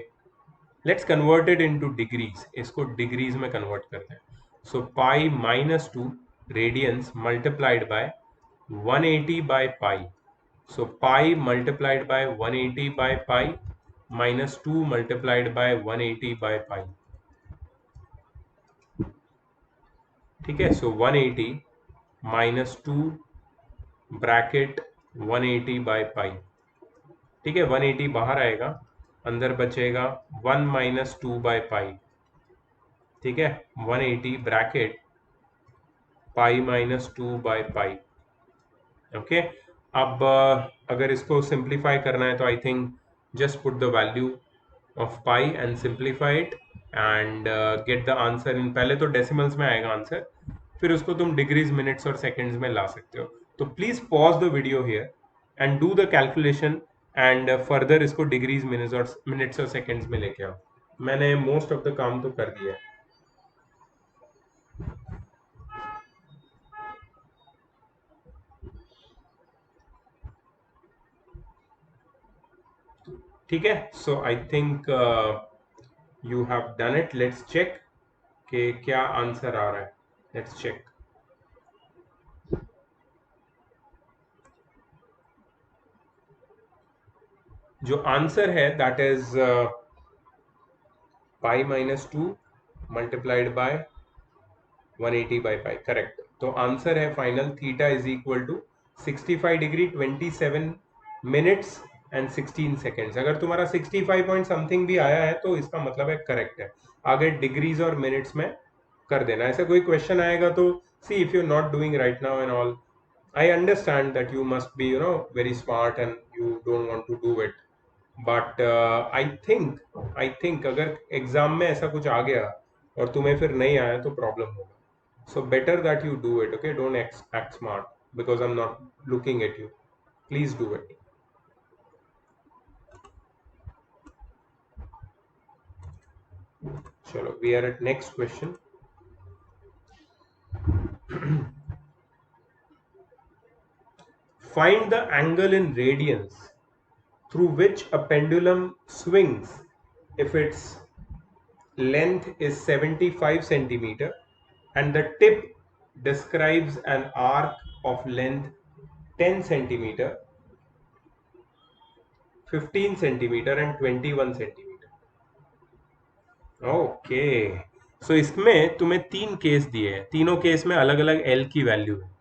let's convert it into degrees, इसको डिग्रीज में कन्वर्ट करते हैं। So pi minus 2 radians multiplied by 180 by pi, so pi multiplied by 180 by pi minus 2 multiplied by 180 by pi, ठीक है। So 180 minus 2 bracket 180 by pi, ठीक है, 180 बाहर आएगा, अंदर बचेगा 1 माइनस 2 बाय पाई, ठीक है, 180 bracket pi minus 2 by pi. Okay, अब अगर इसको सिंप्लीफाई करना है तो I think just put the value of pi and simplify it and get the answer in, पहले तो डेसिमल्स में आएगा आंसर, फिर उसको तुम डिग्रीज मिनट्स और सेकेंड्स में ला सकते हो। तो please pause the video here and do the calculation and further इसको डिग्रीज मिनट्स और सेकेंड्स में लेके आओ। मैंने मोस्ट ऑफ द काम तो कर दिया है। ठीक है, so I think you have done it. Let's check कि क्या आंसर आ रहा है, लेट्स चेक। जो आंसर है that is pi minus 2 multiplied by 180 by pi, correct. तो आंसर है final, theta is equal to 65 degree 27 minutes and 16 seconds. अगर तुम्हारा 65 पॉइंट समथिंग भी आया है तो इसका मतलब है करेक्ट है। आगे डिग्रीज और मिनट्स में कर देना। ऐसा कोई क्वेश्चन आएगा तो see if you not doing right now and all, I understand that you must be, very smart and you don't want to do it. But I think अगर एग्जाम में ऐसा कुछ आ गया और तुम्हें फिर नहीं आया तो प्रॉब्लम होगा। So better that you do it, okay? Don't act smart because I'm not looking at you. Please do it. Chalo, we are at next question. Find the angle in radians through which a pendulum swings if its length is 75 centimeter and the tip describes an arc of length 10 centimeter, 15 centimeter and 21 centimeter. Okay, सो इसमें तुम्हें 3 case दिए हैं, तीनों case में अलग अलग L की value है।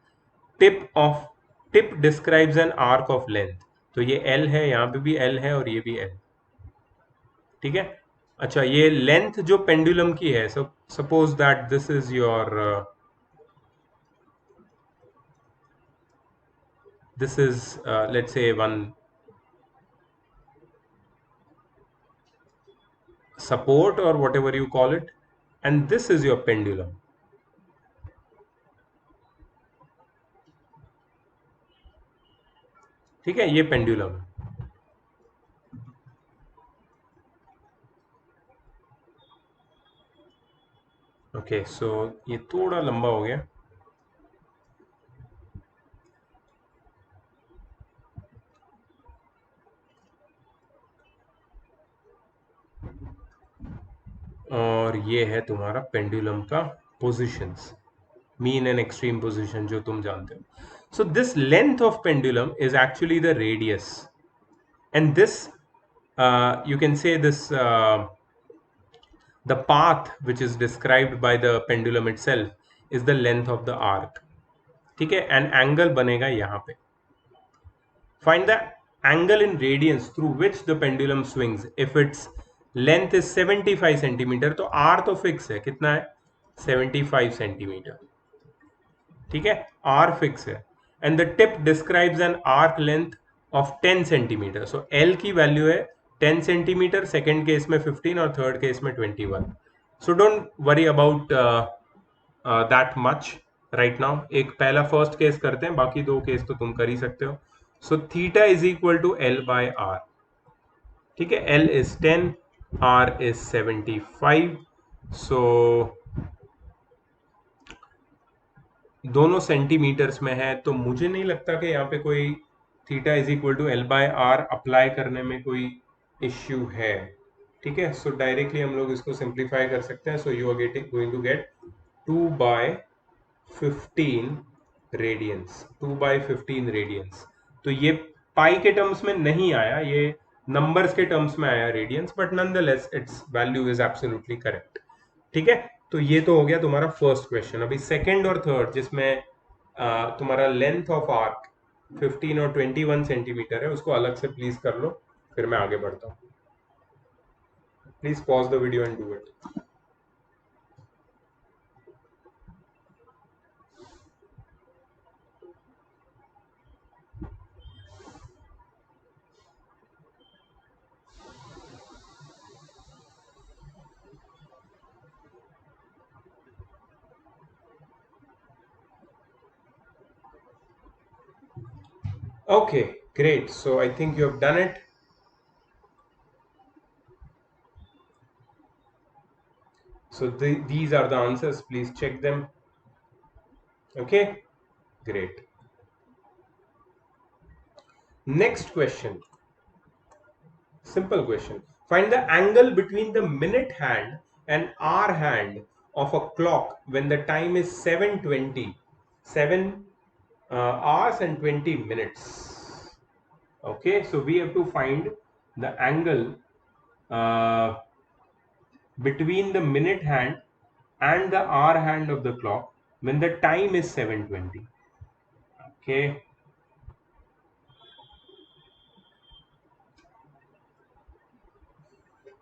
Tip describes N arc of length, तो ये एल है, यहाँ पे भी एल है और ये भी एल, ठीक है। अच्छा, ये लेंथ जो पेंडुलम की है, suppose that this is your This is let's say one support or whatever you call it, and this is your pendulum. ठीक है, ये पेंडुलम है. ओके, सो ये थोड़ा लंबा हो गया. और ये है तुम्हारा पेंडुलम का positions, mean and extreme position जो तुम जानते हो. So this length of pendulum is actually the radius, and this you can say this the path which is described by the pendulum itself is the length of the arc. ठीक है, and angle बनेगा यहाँ पे. Find the angle in radians through which the pendulum swings. If its length is 75 centimetre तो r तो fix है, कितना है 75 सेंटीमीटर. ठीक है, r फिक्स है, and the tip describes an arc length of 10 centimetre. So l की value है 10 सेंटीमीटर, सेकेंड केस में 15 और थर्ड केस में 21. So don't worry about that much right now. एक पहला फर्स्ट केस करते हैं, बाकी दो केस तो तुम कर ही सकते हो. So theta is equal to L by R. ठीक है, L is 10, R is 75. So दोनों सेंटीमीटर्स में है, तो मुझे नहीं लगता कि यहाँ पे कोई theta is equal to L by R apply करने में कोई इश्यू है. ठीक है, सो डायरेक्टली हम लोग इसको सिंप्लीफाई कर सकते हैं. So you are going to get 2 by 15 radians. 2 by 15 radians. तो ये पाई के टर्म्स में नहीं आया, ये नंबर्स के टर्म्स में आया radians, but nonetheless its value is absolutely correct. ठीक है, तो ये तो हो गया तुम्हारा फर्स्ट क्वेश्चन. अभी सेकंड और थर्ड, जिसमें तुम्हारा लेंथ ऑफ आर्क 15 और 21 सेंटीमीटर है, उसको अलग से प्लीज कर लो, फिर मैं आगे बढ़ता हूँ. Please pause the video and do it. Okay, great. So I think you have done it. So these are the answers. Please check them. Okay, great. Next question. Simple question. Find the angle between the minute hand and hour hand of a clock when the time is 7:20. 7 hours and 20 minutes. Okay, so we have to find the angle uh, between the minute hand and the hour hand of the clock when the time is 7:20. Okay.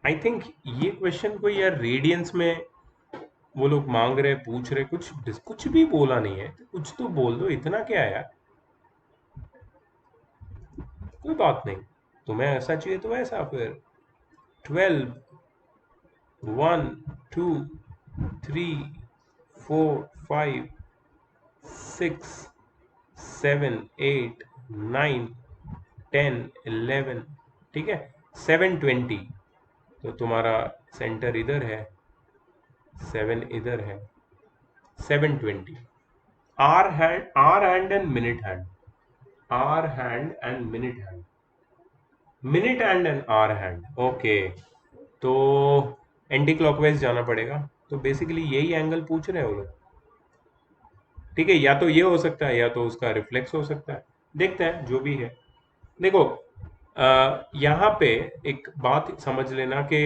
I think ये question को यार radiance में वो लोग मांग रहे, पूछ रहे, कुछ भी बोला नहीं है. कुछ तो बोल दो, इतना क्या है यार. कोई बात नहीं, तुम्हें ऐसा चाहिए तो ऐसा. फिर 12, 1, 2, 3, 4, 5, 6, 7, 8, 9, 10, 11. ठीक है, 7:20. तो तुम्हारा सेंटर इधर है, 7 इधर है, 7:20. Hour hand and minute hand. Hour hand and minute hand. Minute hand and hour hand. Okay, तो एंटी क्लॉकवाइज जाना पड़ेगा. तो बेसिकली यही एंगल पूछ रहे हैं वो लोग. ठीक है, या तो ये हो सकता है, या तो उसका रिफ्लेक्स हो सकता है. देखते हैं जो भी है. देखो, यहाँ पे एक बात समझ लेना कि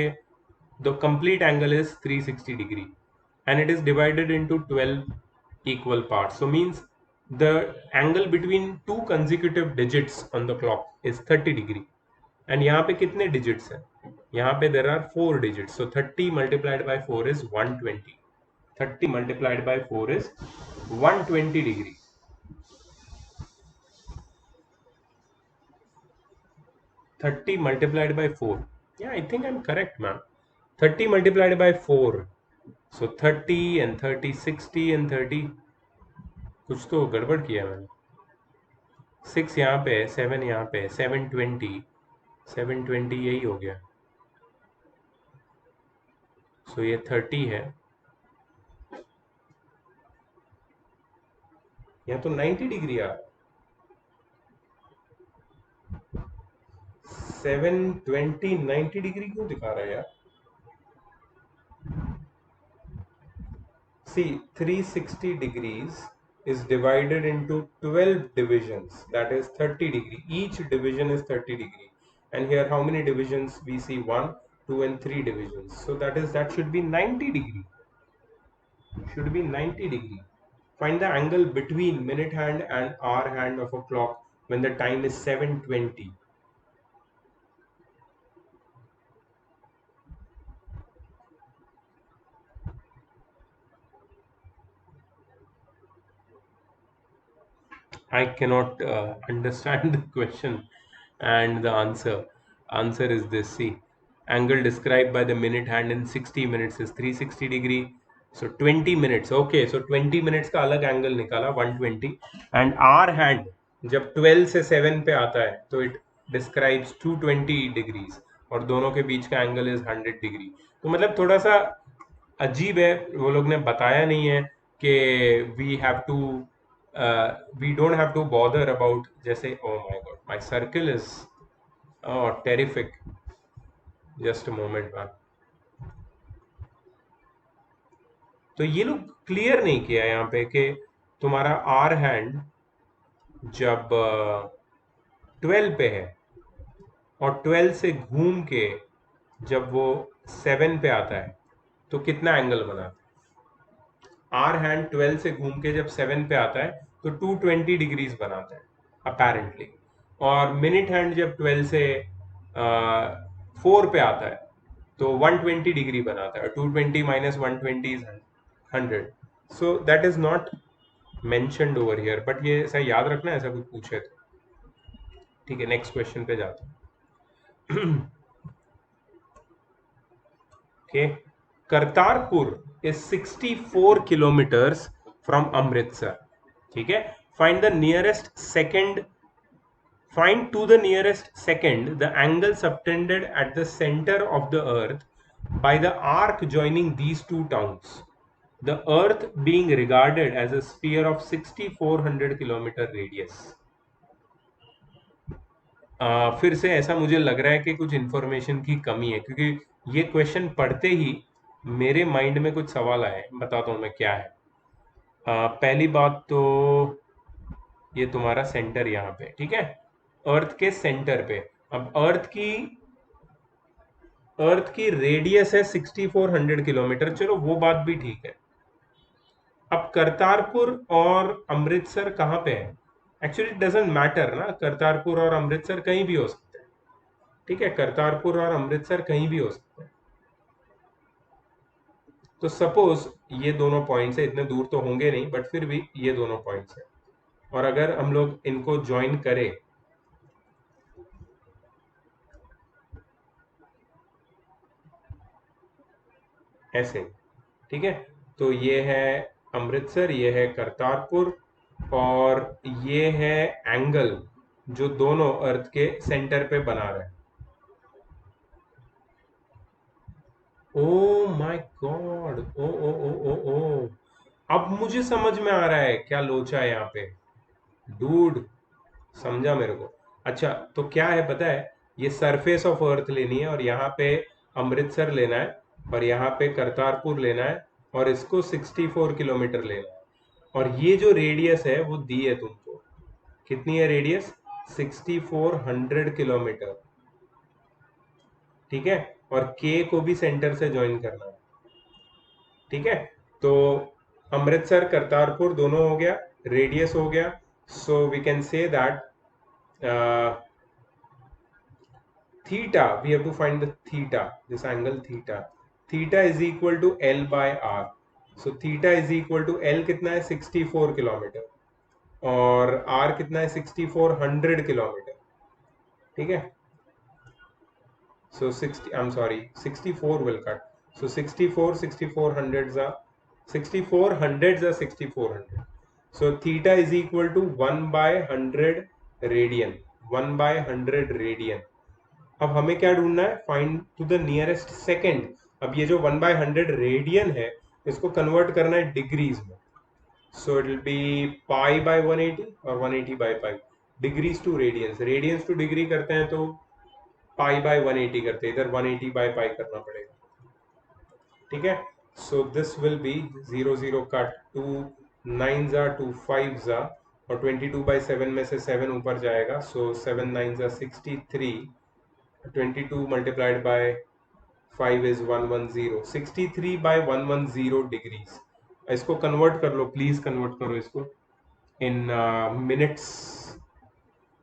the complete angle is 360 degree and it is divided into 12 equal parts. So means the angle between two consecutive digits on the clock is 30 degree. And यहाँ पे कितने digits हैं? यहाँ पे there are 4 digits. So 30 multiplied by 4 is 120. 30 multiplied by 4 is 120 degree. 30 multiplied by 4. Yeah, I think I'm correct, man. 30 multiplied by 4. So 30 and 30, 60 and 30. कुछ तो गड़बड़ किया मैंने. 6 यहाँ पे है, 7 यहाँ पे है, 720. 720 यही हो गया. सो ये 30 है. यहाँ तो 90 डिग्री आ. 720 90 डिग्री क्यों दिखा रहा है यार? See, 360 degrees is divided into 12 divisions, that is 30 degree. Each division is 30 degree. And here how many divisions we see? 1, 2 and 3 divisions. So that should be 90 degree. Should be 90 degree. Find the angle between minute hand and hour hand of a clock when the time is 7:20. I cannot understand the question and the answer. Answer is this. See, angle described by the minute hand in 60 minutes is 360 degree. So 20 minutes. Okay, so 20 minutes का अलग angle निकाला 120. And our hand जब 12 से 7 पे आता है तो it describes 220 degrees और दोनों के बीच का angle is 100 degree. तो मतलब थोड़ा सा अजीब है, वो लोग ने बताया नहीं है कि we have to we don't have to bother about जैसे oh my god my circle is oh terrific. Just a moment man. तो ये लोग क्लियर नहीं किया यहाँ पे कि तुम्हारा आर हैंड जब 12 पे है और 12 से घूम के जब वो 7 पे आता है तो कितना एंगल बनाता है. आर हैंड 12 से घूम के जब 7 पे आता है तो 220 डिग्रीज बनाता है अपेरेंटली. और मिनट हैंड जब 12 से 4 पे आता है तो 120 डिग्री बनाता है. 220 minus 120 is 100. So that is not mentioned over here, but ये ऐसा याद रखना ऐसा कुछ पूछे तो. ठीक है, नेक्स्ट क्वेश्चन पे जाते हैं. Okay, Kartarpur is 64 kilometres from Amritsar. ठीक है, find the nearest second. Find to the nearest second the angle subtended at the center of the earth by the arc joining these two towns, the earth being regarded as a sphere of 6400 kilometer radius. फिर से ऐसा मुझे लग रहा है कि कुछ information की कमी है, क्योंकि ये क्वेश्चन पढ़ते ही मेरे माइंड में कुछ सवाल आए. बताता हूँ मैं क्या है. पहली बात तो ये तुम्हारा सेंटर यहाँ पे, ठीक है, अर्थ के सेंटर पे. अब अर्थ की रेडियस है 6400 किलोमीटर. चलो वो बात भी ठीक है. अब करतारपुर और अमृतसर कहाँ पे है? एक्चुअली इट डजंट मैटर ना, करतारपुर और अमृतसर कहीं भी हो सकते हैं. ठीक है, करतारपुर और अमृतसर कहीं भी हो सकते हैं. तो सपोज ये दोनों पॉइंट्स है, इतने दूर तो होंगे नहीं बट फिर भी ये दोनों पॉइंट्स है. और अगर हम लोग इनको ज्वाइन करें ऐसे, ठीक है, तो ये है अमृतसर, ये है करतारपुर और ये है एंगल जो दोनों अर्थ के सेंटर पे बना रहे हैं. ओ माय गॉड, ओ ओ ओ ओ ओ, अब मुझे समझ में आ रहा है क्या लोचा है यहाँ पे. डूड, समझा मेरे को. अच्छा, तो क्या है पता है, ये सरफेस ऑफ अर्थ लेनी है और यहाँ पे अमृतसर लेना है और यहाँ पे करतारपुर लेना है और इसको 64 किलोमीटर लेना है. और ये जो रेडियस है वो दी है तुमको. कितनी है रेडियस? 6400 किलोमीटर. ठीक है, और के को भी सेंटर से ज्वाइन करना है. ठीक है, तो अमृतसर करतारपुर दोनों हो गया, रेडियस हो गया. So we can say that theta, we have to find the theta, this angle theta. Theta is equal to L by R. So theta is equal to L कितना है? 64 किलोमीटर और R कितना है? 6400 kilometre. ठीक है, So 60, I'm sorry, 64 will cut. So 64, 64 hundreds are 64 hundreds are 6400. So theta is equal to 1 by 100 radian. 1 by 100 radian. अब हमें क्या ढूंढना है? Find to the nearest second. अब ये जो 1 बाय 100 रेडियन है, इसको कन्वर्ट करना है डिग्रीज में. So it will be pi by 180 और 180 by pi. Degrees to radians, radians to degree करते हैं तो पाई बाय 180 करते हैं, इधर 180 बाय पाई करना पड़ेगा. ठीक है. So this will be 0 0 cut, 2 9 जा 2 5 जा, और 22 बाय 7 में से 7 ऊपर जाएगा. सो 7 9 जा 63. 22 multiplied by 5 is 110. 63 by 110 degrees. इसको कन्वर्ट कर लो, प्लीज कन्वर्ट करो इसको इन minutes,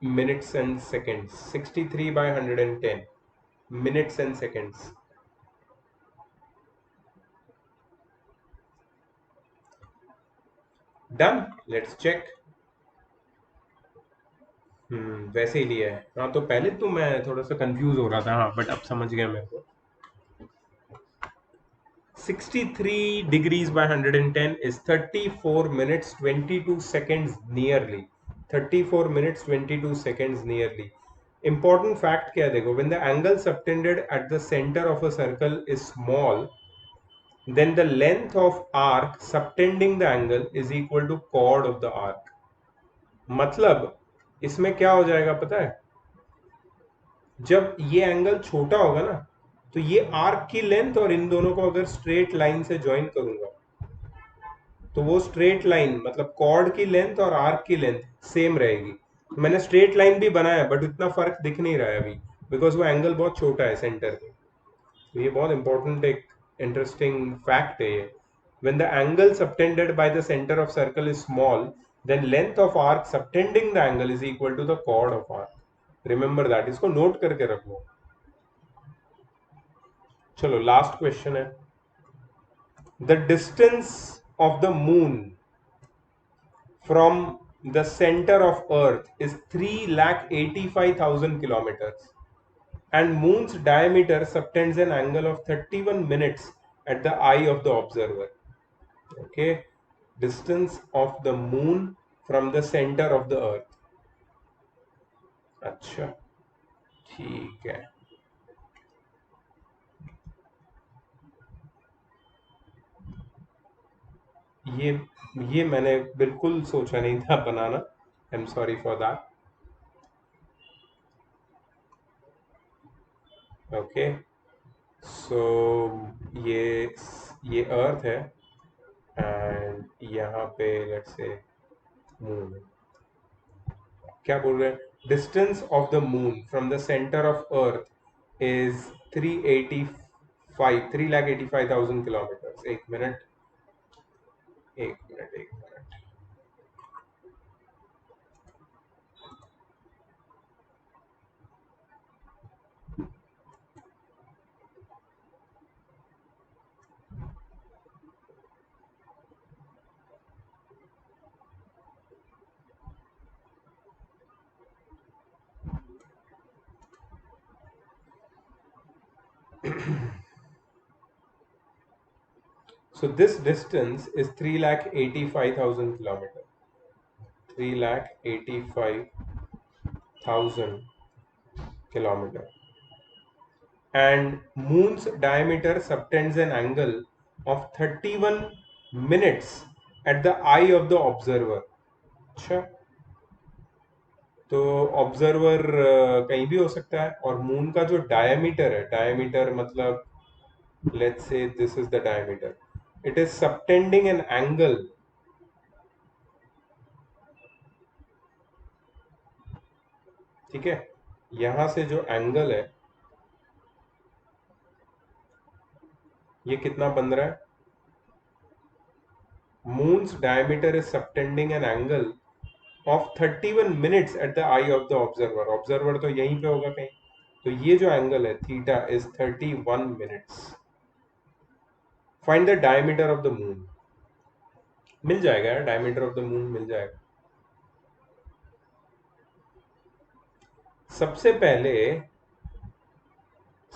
minutes and seconds. 63 by 110 minutes and seconds. Done. Let's check. वैसे ही लिया है. हाँ, तो पहले तो मैं थोड़ा सा कंफ्यूज हो रहा था. हाँ, बट अब समझ गया मेरे को. 63 degrees by 110 is 34 minutes 22 seconds nearly. 34 minutes 22 seconds nearly. Important fact क्या है देखो, when the angle subtended at the center of a circle is small, then the length of arc subtending the angle is equal to chord of the arc. मतलब इसमें क्या हो जाएगा पता है? जब ये एंगल छोटा होगा ना, तो ये आर्क की लेंथ और इन दोनों को अगर स्ट्रेट लाइन से ज्वाइन करूंगा, तो वो स्ट्रेट लाइन मतलब कॉर्ड की लेंथ और आर्क की लेंथ सेम रहेगी. मैंने स्ट्रेट लाइन भी बनाया, बट इतना फर्क दिख नहीं रहा है अभी, बिकॉज वो एंगल बहुत छोटा है सेंटर में. तो ये बहुत इंपॉर्टेंट एक इंटरेस्टिंग फैक्ट है ये. when the angle subtended by the center of circle is small, then length of arc subtending the angle is equal to the chord of arc. remember that. इसको note करके रखो. चलो last question है. the distance of the moon from the center of earth is 3,85,000 kilometers, and moon's diameter subtends an angle of 31 minutes at the eye of the observer. Okay, distance of the moon from the center of the earth. अच्छा, ठीक है. ये ये मैंने बिल्कुल सोचा नहीं था बनाना. I am sorry for that. Okay, so ये अर्थ है, एंड यहाँ पे लेट्स से मून. क्या बोल रहे हैं? Distance of the moon from the centre of earth is 3,85,000 kilometre. एक मिनट, एक मिनट, एक minute. So this distance is 3,85,000 kilometers. 3,85,000 kilometers. And moon's diameter subtends an angle of 31 minutes at the eye of the observer. अच्छा, तो observer कहीं भी हो सकता है. और मून का जो डायमीटर है, डायमीटर मतलब let's say this is the diameter, it is subtending an angle. ठीक है, यहां से जो एंगल है ये कितना बन रहा है? Moons diameter is subtending an angle of 31 minutes at the I of the observer. Observer तो यहीं पे होगा कहीं, तो ये जो एंगल है theta is 31 minutes. Find the diameter of the moon. मिल जाएगा यार, डायमीटर ऑफ द मून मिल जाएगा.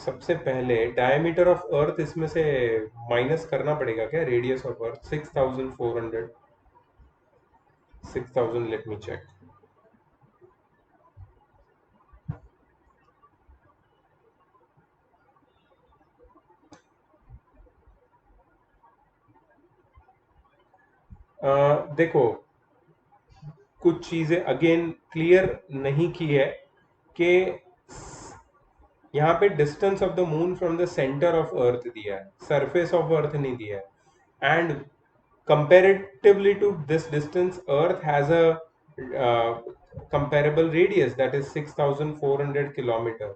सबसे पहले डायमीटर ऑफ अर्थ इसमें से माइनस करना पड़ेगा क्या? Radius of earth 6400, 6000, let me check. देखो, कुछ चीजें अगेन क्लियर नहीं की है कि यहाँ पे distance of the moon from the centre of earth दिया है, सरफेस ऑफ अर्थ नहीं दिया है। And comparatively to this distance, earth has a comparable radius, that is 6400 kilometre.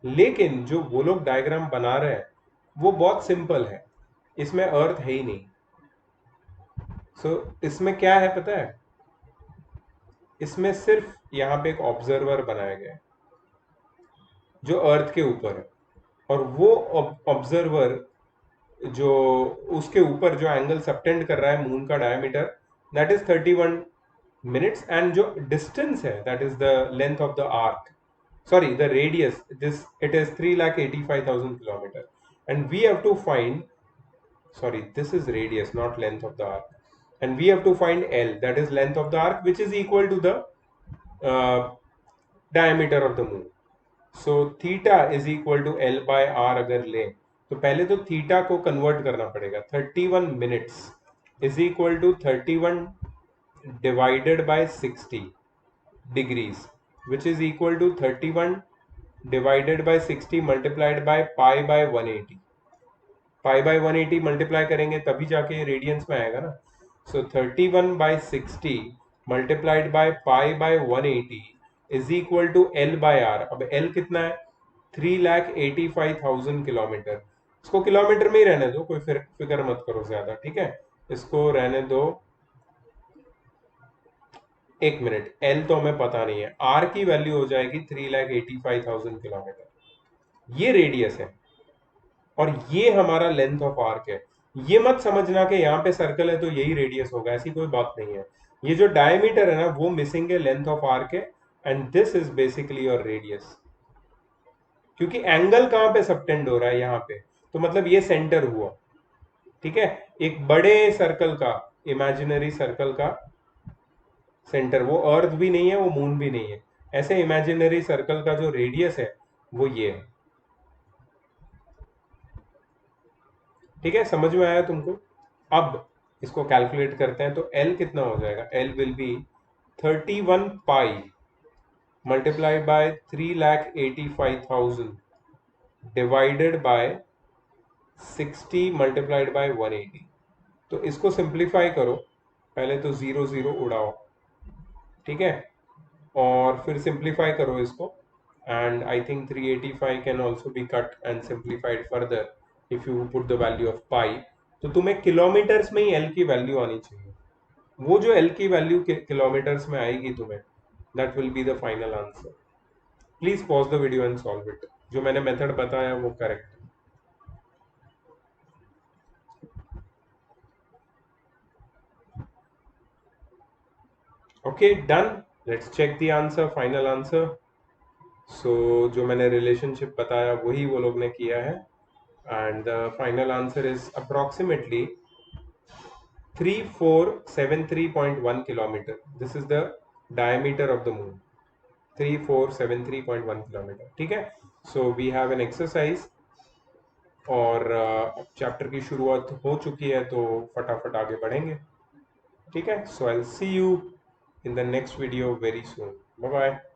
लेकिन जो वो लोग डायग्राम बना रहे हैं वो बहुत सिंपल है, इसमें अर्थ है ही नहीं। इसमें क्या है पता है? इसमें सिर्फ यहाँ पे एक ऑब्जर्वर बनाया गया है जो अर्थ के ऊपर है, और वो ऑब्जर्वर जो उसके ऊपर जो एंगल सबटेंड कर रहा है मून का diameter, that is 31 minutes, and जो distance है, that is the length of the arc, sorry, the radius, this it is 3,85,000 kilometer, and we have to find, sorry, this is radius, not length of the arc, and we have to find L, that is length of the arc, which is equal to the diameter of the moon. So theta is equal to L by R अगर ले तो पहले तो theta को convert करना पड़ेगा। 31 minutes is equal to 31 divided by 60 degrees, which is equal to 31 divided by 60 multiplied by pi by 180। pi by 180 multiply करेंगे तभी जाके रेडियंस में आएगा ना। सो 31 by 60 multiplied by pi by 180 is equal to L by R। अब L कितना है? 3,85,000 kilometre. इसको किलोमीटर में ही रहने दो, कोई फिक्र मत करो ज्यादा, ठीक है? इसको रहने दो। एक मिनट, एल तो हमें पता नहीं है, आर की वैल्यू हो जाएगी 3,85,000 किलोमीटर। ये रेडियस है और ये हमारा लेंथ ऑफ आर्क है। ये मत समझना कि यहाँ पे सर्कल है तो यही रेडियस होगा, ऐसी कोई बात नहीं है। ये जो डायमीटर है ना वो मिसिंग है, लेंथ ऑफ आर्क है, and this is basically your radius. क्योंकि एंगल कहाँ पे सबटेंड हो रहा है? यहाँ पे, तो मतलब ये सेंटर हुआ, ठीक है? एक बड़े सर्कल का, इमेजिनरी सर्कल का सेंटर, वो अर्थ भी नहीं है, वो मून भी नहीं है, ऐसे इमेजिनरी सर्कल का जो रेडियस है वो ये है। ठीक है, समझ में आया तुमको? अब इसको कैलकुलेट करते हैं, तो L कितना हो जाएगा? L will be 31 pi multiply by 3,85,000 divided by 60 multiplied by 180। तो इसको सिंप्लीफाई करो, पहले तो 0 0 उड़ाओ, ठीक है, और फिर सिंप्लीफाई करो इसको, and I think 385 can also be cut and simplified further if you put the value of pi। तो तुम्हें किलोमीटर्स में ही L की वैल्यू आनी चाहिए। वो जो L की वैल्यू किलोमीटर्स में आएगी तुम्हें, that will be the final answer। Please pause the video and solve it. जो मैंने मेथड बताया वो करेक्ट है। Okay, done. Let's check the answer, final answer. So जो मैंने रिलेशनशिप बताया वही वो लोग ने किया है, and the final answer is approximately 3473.1 kilometer। This is the diameter of the moon, 3473.1 kilometer, ठीक है? So we have an exercise, और अब चैप्टर की शुरुआत हो चुकी है तो फटाफट आगे बढ़ेंगे, ठीक है? So I'll see you in the next video very soon। Bye bye।